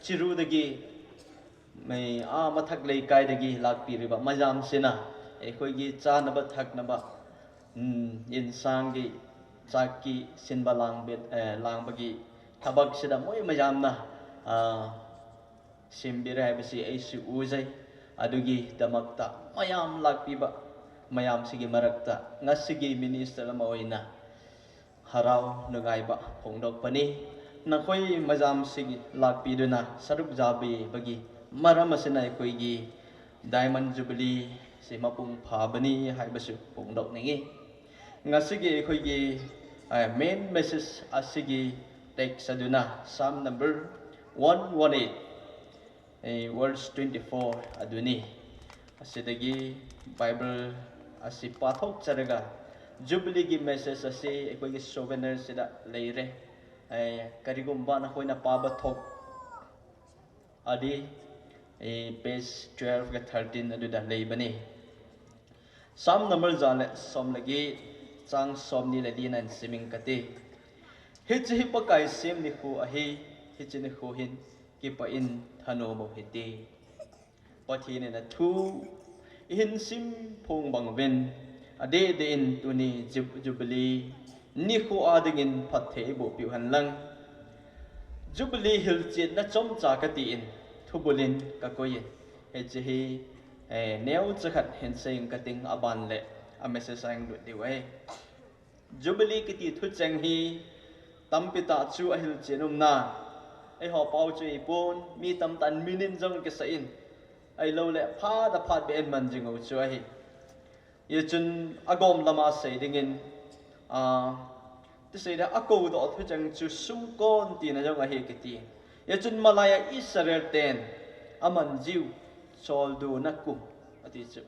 chiru dagi mai mathak lei kai dagi lakpi riba majam sina koi gi chanaba thaknaba insang gi chaki sinba langbagi thabak sida moi majam na simbira habisi aisu ujai adugi damakta mayam lakpiba mayam sigi marakta ngasigi minister ama oina harau nugai ba phongdok pani nakhoi majam sigi lakpiduna saruk jabi bagi maram asina koi gi diamond jubilee si mapung phabani haibasu phongdok ningi ngasigi koi gi main message asigi text aduna psalm number 118 verse 24 aduni asidagi bible asi pathok charaga Jubilee gi message asi ekoi gi souvenir sida leire karigumba na koina paba thok adi page 12 ga 13 adu da leibani sam number jale som lagi chang som ni le dinan siming kati hichi hipakai sim ni khu ahi hichi ni khu hin ki pa in thano mo hiti pathi ne na thu in sim phong bang ven ade de in tuni Jubilee ni khu adingin phathe bo pi han lang Jubilee hil chin na chom cha ka ti in thubulin ka koyin he chi hi neu chakhat hen seng ka ting aban le a message ang du di wai Jubilee ki ti thu chang hi tampita chu a hil chinum na ai ho pau chu ipon mi tam tan minin jong ke sa in ai lo le pha da phat be en man jing o chu a hi ye chun agom lama sei dingin ti sei da ako do thu chang chu sum kon ti na jong a hi ki ti ye chun malaya Israel ten aman jiu chol du na kum ati chu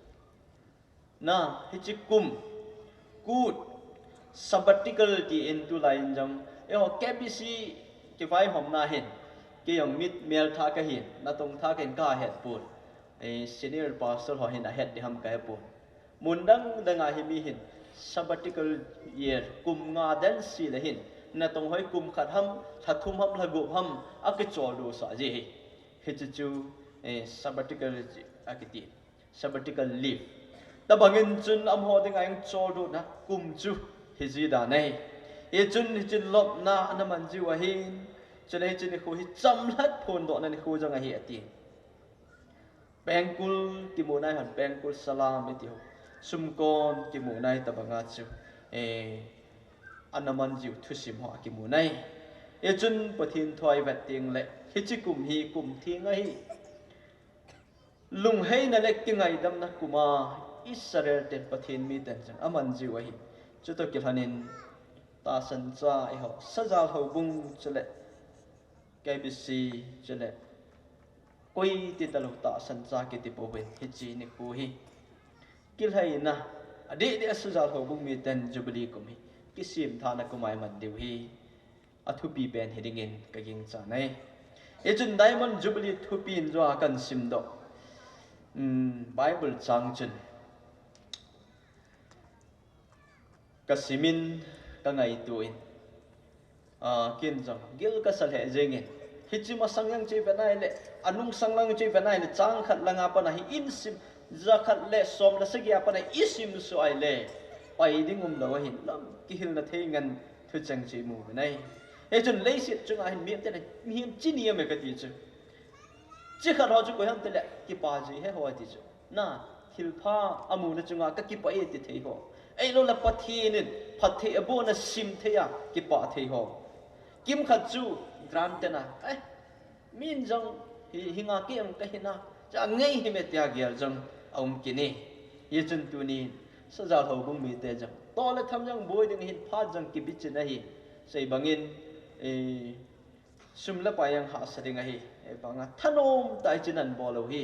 na hi chi kum good sabbatical ti into line jong e ho KBC ki vai hom na hen ki yong mit mel tha ka hin na tong tha ken ka het pun e senior pastor ho hin a het di ham ka pun mundang danga hi mi hin sabbatical year kum nga den si le hin na tong hoi kum khat ham thathum ham lagu ham ak chol do sa ji hi chu sabbatical akiti sabbatical leave ta bangin chun am ho ding ang chol do na kum chu hi ji da nei e chun hi chin lop na na man ji wa hin chule hi chin khu hi cham lat phun do na ni khu jang a hi ati pengkul ki mo nai han pengkul salam eti ho sumkon ki mo nai ta banga chu anaman jiu thusim ho ki mo nai e chun pathin thoi vet ting le hi chi kum hi kum thing a hi lung hei na le ki ngai dam na kuma Israel ten pathin mi ten chang aman jiu a hi chu to ki hanin ta san cha e ho Sajal ho bung chule KBC chule koi ti talu ta san cha ki ti po ben hi chi ni ku hi kil hai na ade de Sajal ho bung mi ten Jubilee kum hi ki sim tha na kumai man diu hi athu pi ben hidingin ka ging cha nai e chun diamond Jubilee thu pin zo kan sim do Bible chang chun ka simin ka ngai tuin kin jong gil ka sal he jengin hichima sangyang chi venai le anung sanglang chi venai le chang khat langa pa na hi in sim za khat le som la sagi apa na isim su ai le pai ding lo hin lam ki hil na thei ngan thu chang chi mu venai e chun le sit chung a hin miem te ne miem chi ni me ka ti chu chi khat ho chu ko ham te le ki pa ji he ho ti chu na thil pha amu na chunga ka ki pa e ti thei ho ei lo la pathin pathe abo na sim theya ki pa thei ho kim khat chu grant na ai min jong hinga ki am ka hina cha ngei hi me tia gyal jong om kini ye chun tu ni Sajal ho bung mi te jong to le tham jong boi ding hin pha jong ki bich na hi sei bangin sum la pa yang ha sading a hi e banga thanom tai chinan bolo hi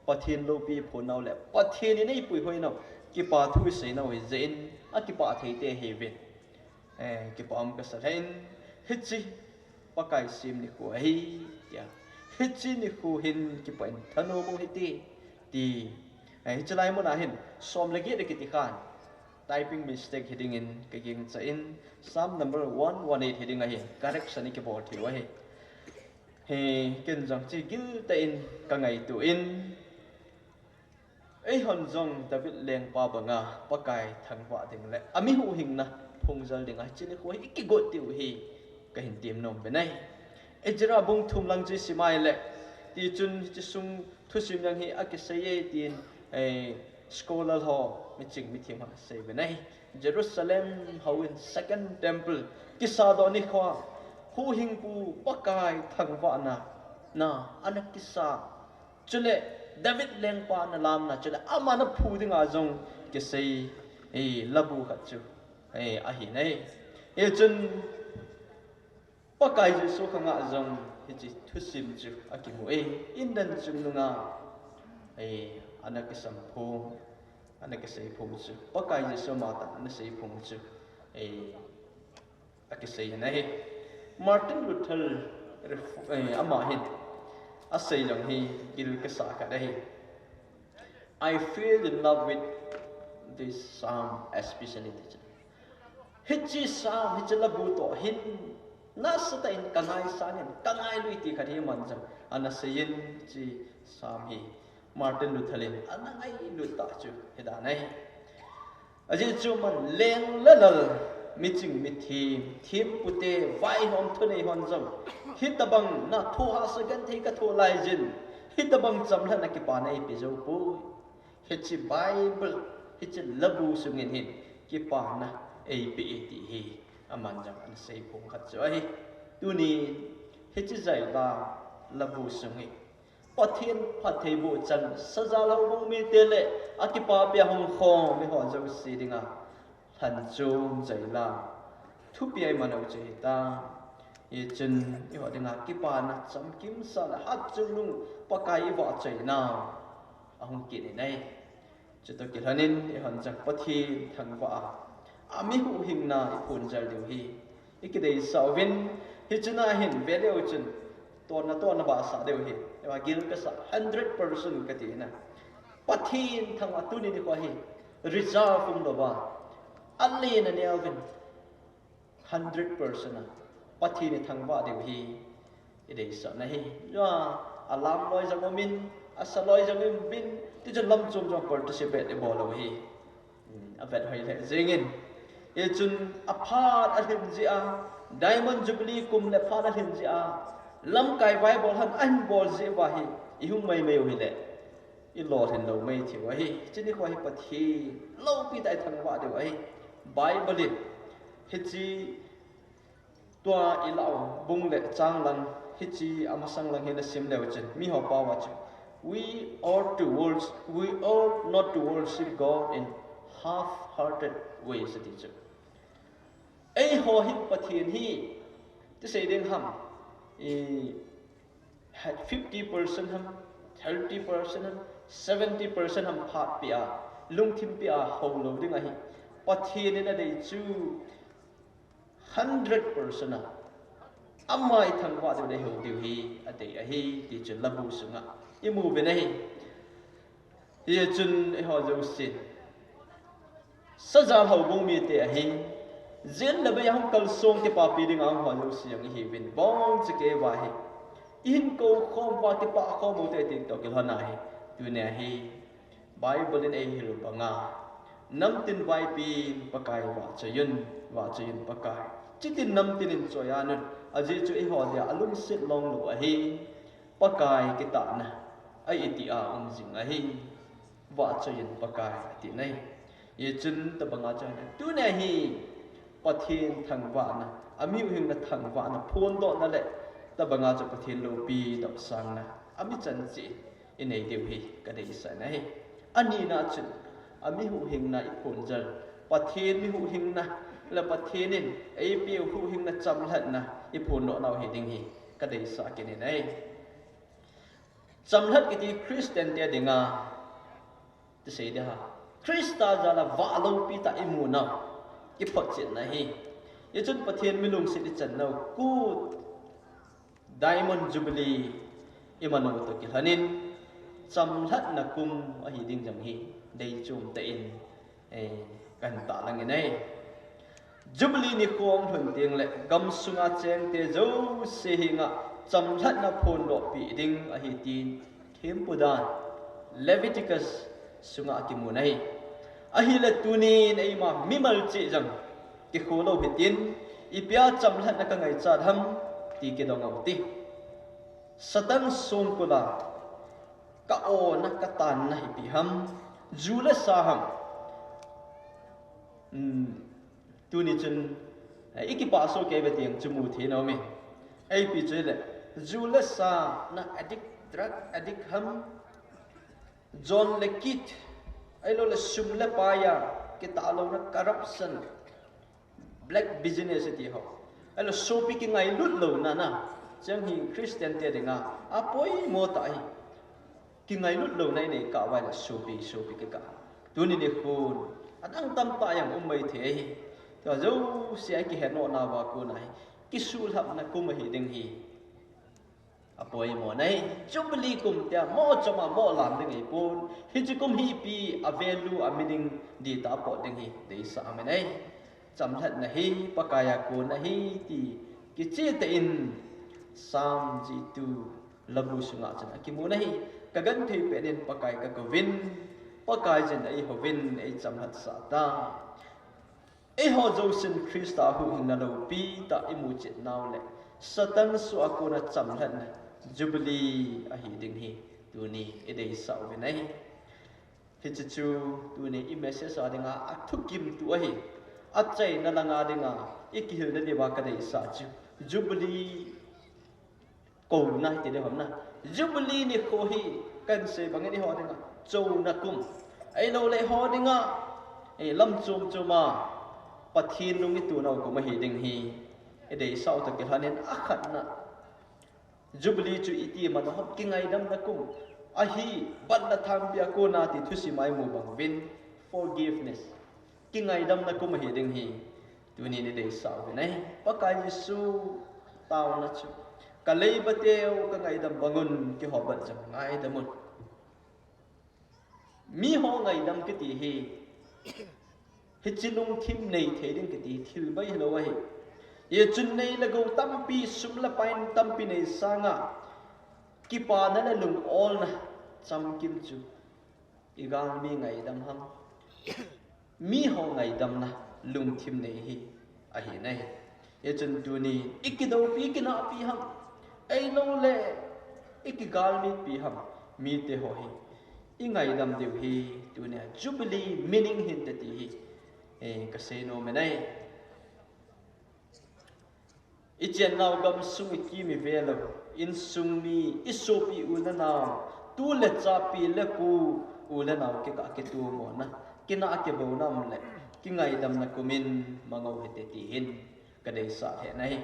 pathin lo pi phonau le pathin ni nei pui hoi no ki pa thu sei no hi zein a ki pa thei te he ve ki pa am ka sa rein hichi pakai sim ni ko hi ya hichi ni khu hin ki pa thano mo hi ti chalai mo na hin som lagi de ki ti khan typing mistake heading in ka ging cha in Psalm number 118 heading a hi correction ki bol thi wa hi he ken jang chi gil ta in ka ngai tu in ei hon jong David leng pa banga pakai thangwa ding le ami hu hing na phungjal ding a chini khoi ki go tiu hi ka hin tim nom be nai ejra bung thum lang chi simai le ti chun chi sung thu sim yang hi a ki sei tin scholar ho mi ching mi thim ha sei be nai Jerusalem how in second temple ki sa do ni khwa hu hing pu pakai thangwa na anak kisa chule David leng pa na lam na chule amana phu ding a jong ki sei labu khat chu a hi nei e chun pakai ju so khanga jong hi chi thu sim chu a ki mu in dan chung nga anak kisam phu anak kisai phu chu pakai ju so ma ta na sei phu chu a ki sei nei Martin Luther ama hin a sei jong hi gil ka sa ka dai I feel in love with this psalm especially hichi psalm hichi labu to hin na sa ta in kangai sanin kangai lui ti khari man jam ana seyin chi psalm hi Martin Luther lin anangai lu ta chu heda nai aji chu man leng lalal miching thim pute vai hom thone hon jam hitabang na tho ha sagan thei ka tho lai jin hitabang chamla na ki pa nai pi zo pu hichi Bible hichi labu sungin hin ki pa na APAT hi aman jang an sei phung khat choi tu ni hichi zai ba labu sungi pathin phathei bu chan Sajal ho bung mi te le akipa pya hong khong mi ho jo si dinga than chung zai la thu pi ai manau che ta ye chun i ho dinga ki pa na cham kim sa la hat chung nung pakai wa chei na ahung ki ni nei chu to ki hanin i han jak pathi thang wa ami hu hing na i phun jar deu hi ikidei sawin hi chuna hin veleu chun to na ba sa deu hi wa gil ka sa 100% ka ti na pathin thang atu ni ko hi reserve um do ba anli na ne alvin 100% na pathin thang ba deu hi idei sa na hi ya alam loi jangomin asaloi jangim bin ti jan lam chum jong participate e bolo hi avet hoi le zingin e chun aphat alim ji a diamond jubilee kum le phat alim ji a lam kai vai bol han an bol ji wa hi i hung mai mai hi le i lo hin lo mai thi wa hi chini ko hi pathi lo pi tai thang wa de wa hi bible hi chi tua i lao bung le chang lang hi chi amasang lang hi na sim le chen mi ho pa wa chu we ought not to worship God in half-hearted ways, teacher. Ai ho hit pathian hi to say ding ham had 50% ham 30% ham 70% ham phat pia lung thim pia ho lo ding a hi pathian in a day chu 100% amai thang wa de ho de hi a day a hi teacher labu sunga imu be nahi ye chun e ho zo sin Sajal ho bung mi te a hi zen la be hong kal song te pa pi ding ang ho zo siang hi bin bong che ke wa hi in ko khom wa te pa khom mo te ting to ke hana hi tu ne hi bible in a hi lu banga nam tin vai pi pakai wa chayun pakai chitin nam tin in choyanun aji chu e ho dia alung sit long lu a hi pakai kita na ai iti a jing a hi wa chayun pakai ti nei ye chun ta banga chan tu ne hi pathin thang wa na ami hing na thang wa na phon do na le ta banga cha pathin lo pi do sang na ami chan chi inei deu hi ka dei sa na hi ani na chun ami hu hing na i phon jar pathin mi hu hing na la pathinin ai pi hu hing na cham hlat na i phon do naw hi ding hi ka dei sa ke ni nei cham hlat ki ti Christian te dinga te sei de ha Krista jala va lo pi ta imuna ki phot chin na hi ye chun pathian milung sit chan no ku diamond jubilee imano to ki hanin cham hlat na kum a hi ding jang hi dei chum te in kan ta lang nei jubilee ni khom thun ting le gam sunga cheng te zo se hinga cham hlat na phon do pi ding a hi tin them pudan Leviticus sunga ki mu nai ahile tuni nei ma mimal chi jang ki kholo hitin ipia cham hlat na ka ngai cha dham ti ke dong ti satan som kula ka o na ka tan na hi pi ham jula saham tuni chun iki pa so ke betiang chumu thi no mi ai pi chele jula sa na drug addict ham John Lekit ai lo la sum la pa ya ki ta lo na corruption black business ti ho ai lo so pi ki ngai lut lo na na chang hi Christian te dinga apoi mo ta hi ki ngai lut lo nai nei ka wa la so pi ki ka tu ni khun adang tam ta yang mai the hi to zo sia ki he no na wa ko nai ki sul hap na kum hi ding hi apoi mo nai jubilee kum tia mo chama mo lam ding ei pun hi chi kum hi pi a value a meaning di ta po ding hi dei sa me nai cham hlat na hi pakaya ko na hi ti ki chi te in sam ji tu labu sunga chan ki mu na hi ka gan thei pe den pakai ka ko win pakai jen ai ho win ei cham hlat sa ta e ho zo sin Krista hu hin na lo pi ta imu chit naw le satan su akona cham hlat na Jubilee a hi ding hi tu ni idei sau ve nai hi chu tu ni i message a dinga a thukim tu a hi a chai na langa dinga ikihil na ni ba ka dei sa chu Jubilee ko na ti de hom na Jubilee ni ko hi kan se bang ni ho dinga chou na kum ai lo le ho dinga lam chum chuma pathin lung ni tu no ko ma hi ding hi dei sau ta ke hanen akhat na Jubilee chu iti man hop kingai dam na kum ahi ban na tham bia ko na ti thusi mai mu bang win forgiveness kingai dam na kum hi ding hi tuni ni dei sau ve nai pakai Yesu tau na chu ka lei bateu ka ngai dam bangun ki ho ban jam ngai damun mi ho ngai dam ki ti hi hichilung thim nei theding ki ti thil bai hlo wa hi ye chun nei la go tampi sum la pain tampi nei sanga ki pa na la lung all na cham kim chu igang mi ngai dam ham mi ho ngai dam na lung thim nei hi a hi nei ye chun tu ni ikido pi kina pi ham ai lo le ikigal mi pi ham mi te ho hi ingai dam deu hi tu ne Jubilee meaning hin te ti hi kaseno me nei ichen naw gam sung ki mi velo in sung mi isopi una naw tu le cha pi le pu ula naw ke ka ke tu mo na kina ke bo nam le ki ngai dam na kumin mango hete ti hin ka dei sa he nai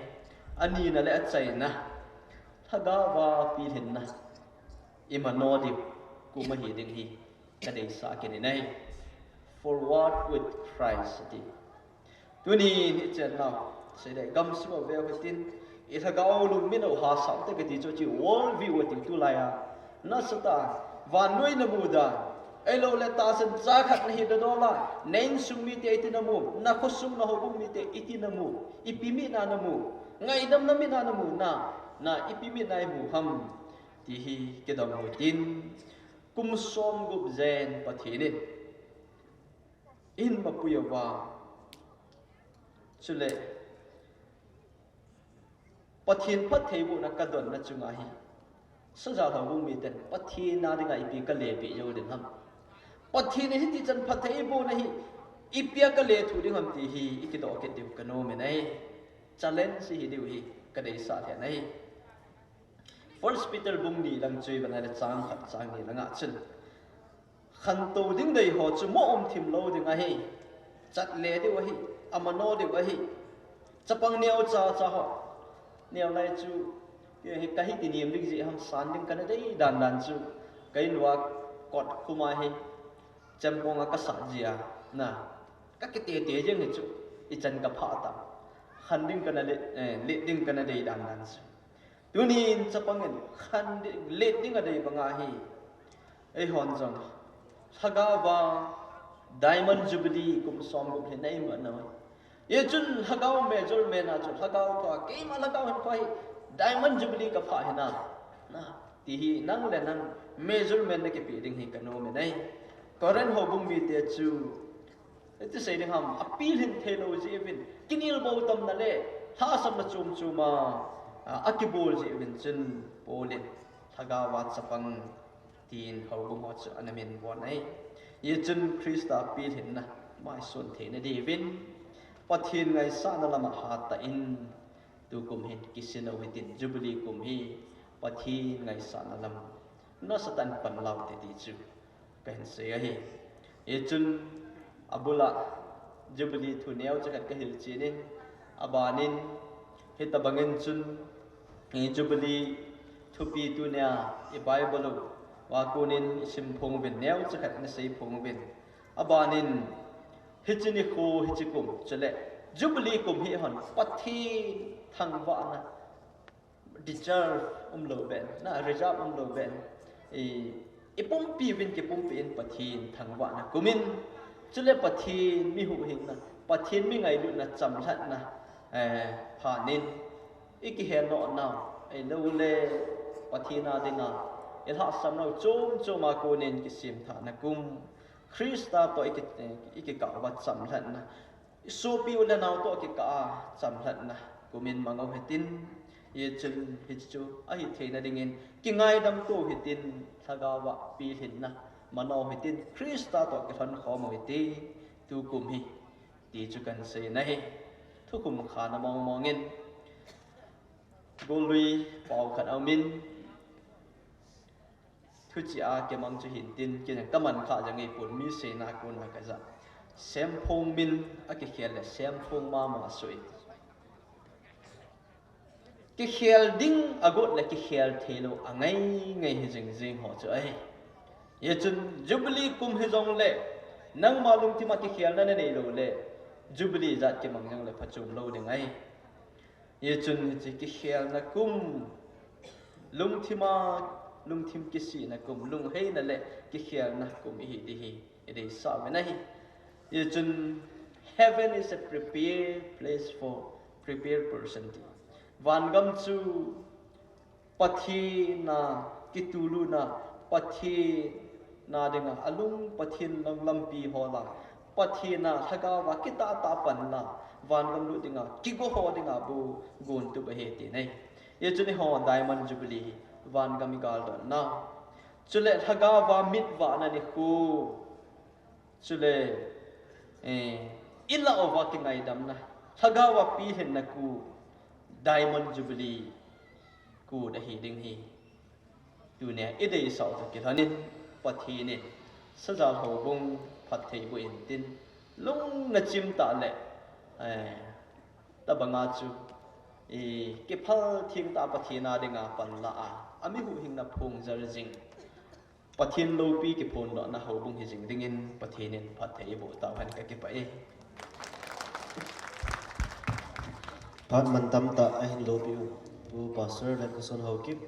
ani na le achai na thaga wa pi hin na imano di ku ma hi ding hi ka dei sa ke ni nai forward with Christ ti tuni ni chen naw sai dai gam su ve ko tin i thaga lu min o ha sa te ke ti cho chi world view ti tu la ya na sata wa noi na mu da elo le ta san cha khat ni da do la nen sum mi te ti na mu na kho sum na ho bu mi te iti na mu ipi mi na mu ngai dam na mi na mu na ipi mi nai mu ham ti hi ke dam ho tin kum som gup zen pathini in ma puya wa chule pathin phat theibu na kadon na chunga hi Sajal ha bu mi ten pathin na ringa ipi ka le pi yo din ham pathin hi ti chan phat theibu na hi ipia ka le thu ding ham ti hi ikido ke tiu ka no me nai challenge si hi diu hi ka dei sa the nai First Peter bung ni lang chui ban la chang khat chang ni langa chun khan to ding dei ho chu mo om thim lo ding a hi chat le de wa hi amano de wa hi chapang neo cha cha ho neo lai chu ke hi kahi ti niam ring ji ham san ding kana dei dan dan chu kai nuwa kot khuma hi champong ka sa jia na ka ke te te jeng chu I chan ka pha ta khan ding kana le ding kana dei dan dan chu tunin chapangin khan le ding a dei banga hi ei hon jong thaga wa Diamond Jubilee kum som kum he nei ma na ye chun hagao major me na chu hagao to ke ma hagao han khoi Diamond Jubilee ka pha he na ti hi nang le nang major me na ke pi ding hi ka no me nei koran ho bung bi te chu ti sei ding ham appeal hin theology evin kinil bo tam na le tha sam na chum chuma akibol ji evin chun polin hagawa chapang tin ho bung ho chu anamin bon nei ye chun Krista pi hin na mai son the na divin pathin ngai sa na lama ha ta in tu kum hin kisina within Jubilee kum hi pathin ngai sa na lam no satan pan lau te ti chu kan se hi ye chun abula Jubilee thu neu chakat ka hil chinin abanin hitabangin chun Jubilee thu pi tu nya I Bible wa kunin isim phong ben neu chakat na sei phong ben abanin hichini kho hichikum chale Jubilee kum hi hon pathi thangwa na deserve lo ben na reserve lo ben ipum pi win ke pum pi in pathin thangwa na kumin chule pathin mi hu hin na pathin mi ngai lu na cham that na phanin iki he no na ai lo le pathina dinga ilha samno chom choma konin kisim tha na kum Krista to iki ka wa cham that na so pi ula naw to ki ka cham that na kumin mango hetin ye chun hichu a hi theina dingin ki ngai dam to hitin thagawa pi hin na mano hitin Krista to ki than kho mo hiti tu kum hi ti chu kan se nai thu kum khana mong mongin golui pau khan amin thu chi a ke mang chu hin tin ke kaman kha jangi pun mi se na kun na ka za sem phong min a ke khel le sem phong ma ma soi cái khéo đinh agot là cái khéo thế lo ngay ngay hi jing họ cho ai ye chun Jubilee kum hi jong le nang malum ti ma cái khéo na nei lo le Jubilee zat ke mang jang le phachum lo de ngay ye chun hi cái khéo na kum lung thim kisi na kum lung hei na le cái khéo na kum hi di sa me na hi ye chun heaven is a prepared place for prepared person van gam chu pathi na kitulu na pathi na denga alung pathin lang lampi hola pathi na thaga wa kita ta pan na van gam lu dinga kigo ho dinga bu gun tu bahe ti nei ye chuni ho diamond jubilee van gam gal don na chule thaga wa mit wa na ni khu chule illa over ki ngai dam na thaga wa pi hen na ku diamond jubilee ku da hi ding hi tu ne idei sau ta ki thanin pathi ne sajal ho bung phat thei bu in tin lung na chim ta le ta banga chu ki phal thing ta pathi na dinga pan la a ami hu hing na phung jar jing pathin lo pi ki phon do na ho bung hi jing ding in pathinin phat thei bu ta han ka ki pai Pat mantam ta ahin lo piu pu pastor let kuson ho kip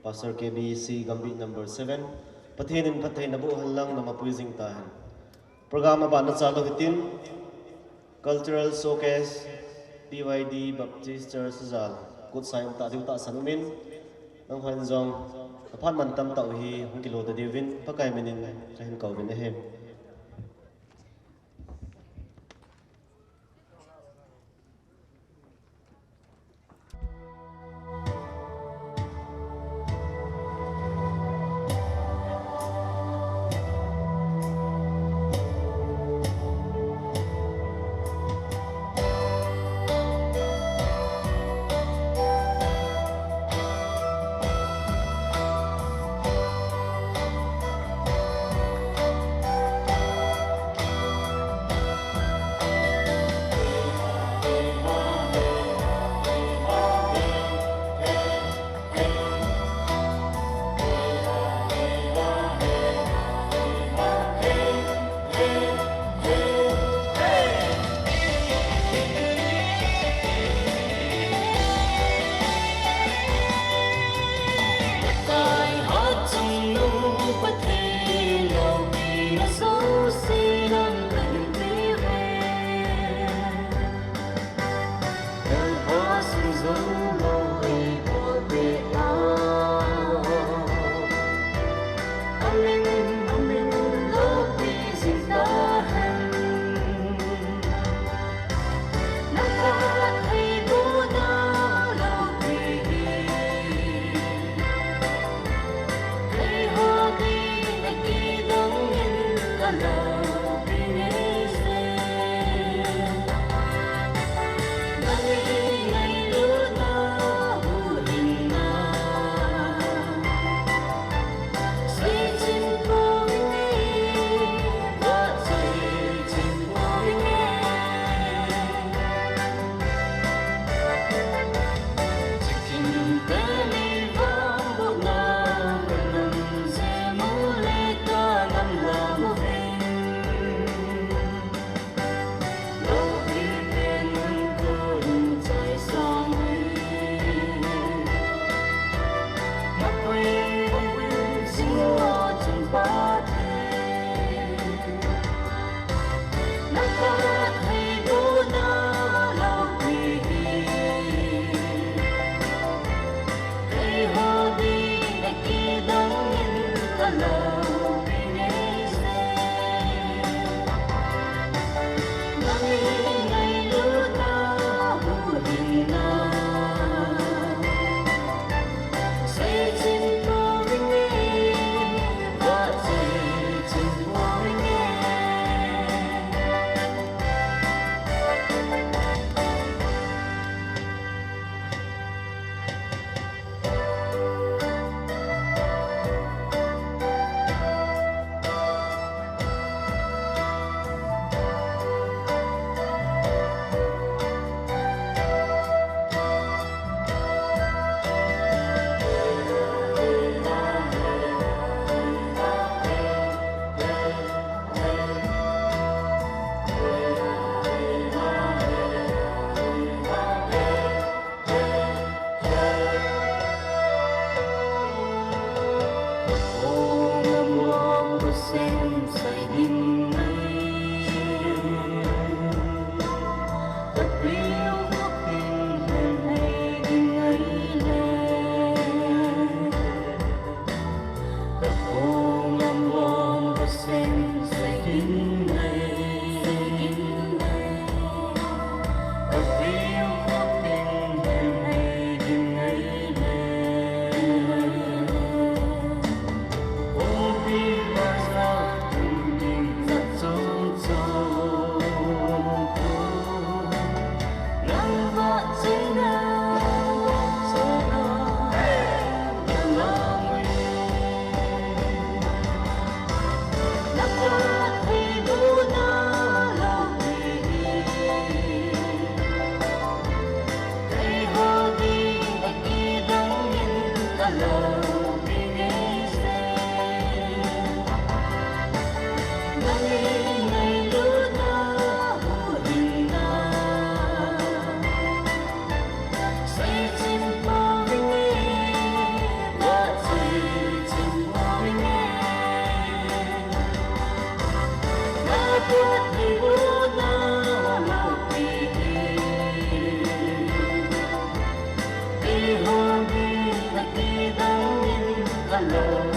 pastor KBC gambi number 7 pathenin pathay na bu halang na mapuizing tahan programa ba na chalo hitin cultural showcase PYD Baptist Church Sajal kut sayam ta diu ta sanumin nang hoin jong pat mantam ta hi hung kilo da divin pakai menin kahin kawin ehem sen say din ấy tất biếu khóc tình hẹn hay din ấy lên tất ô ngâm vòng và sen say din ấy tất biếu khóc tình hẹn hay din ấy lên ô bi mà sao tình tình rất sâu sâu nắng vạn trên nào sâu nào em lòng nắng vạn thì đủ na lòng cây hoa đi ngày đi đắng nhìn ta lâu đi nghe xem nắng ngày lúa na hú đình na say chim bao nghe và say chim bao nghe na buat di buna walau pigi di hobi nagidangin kalau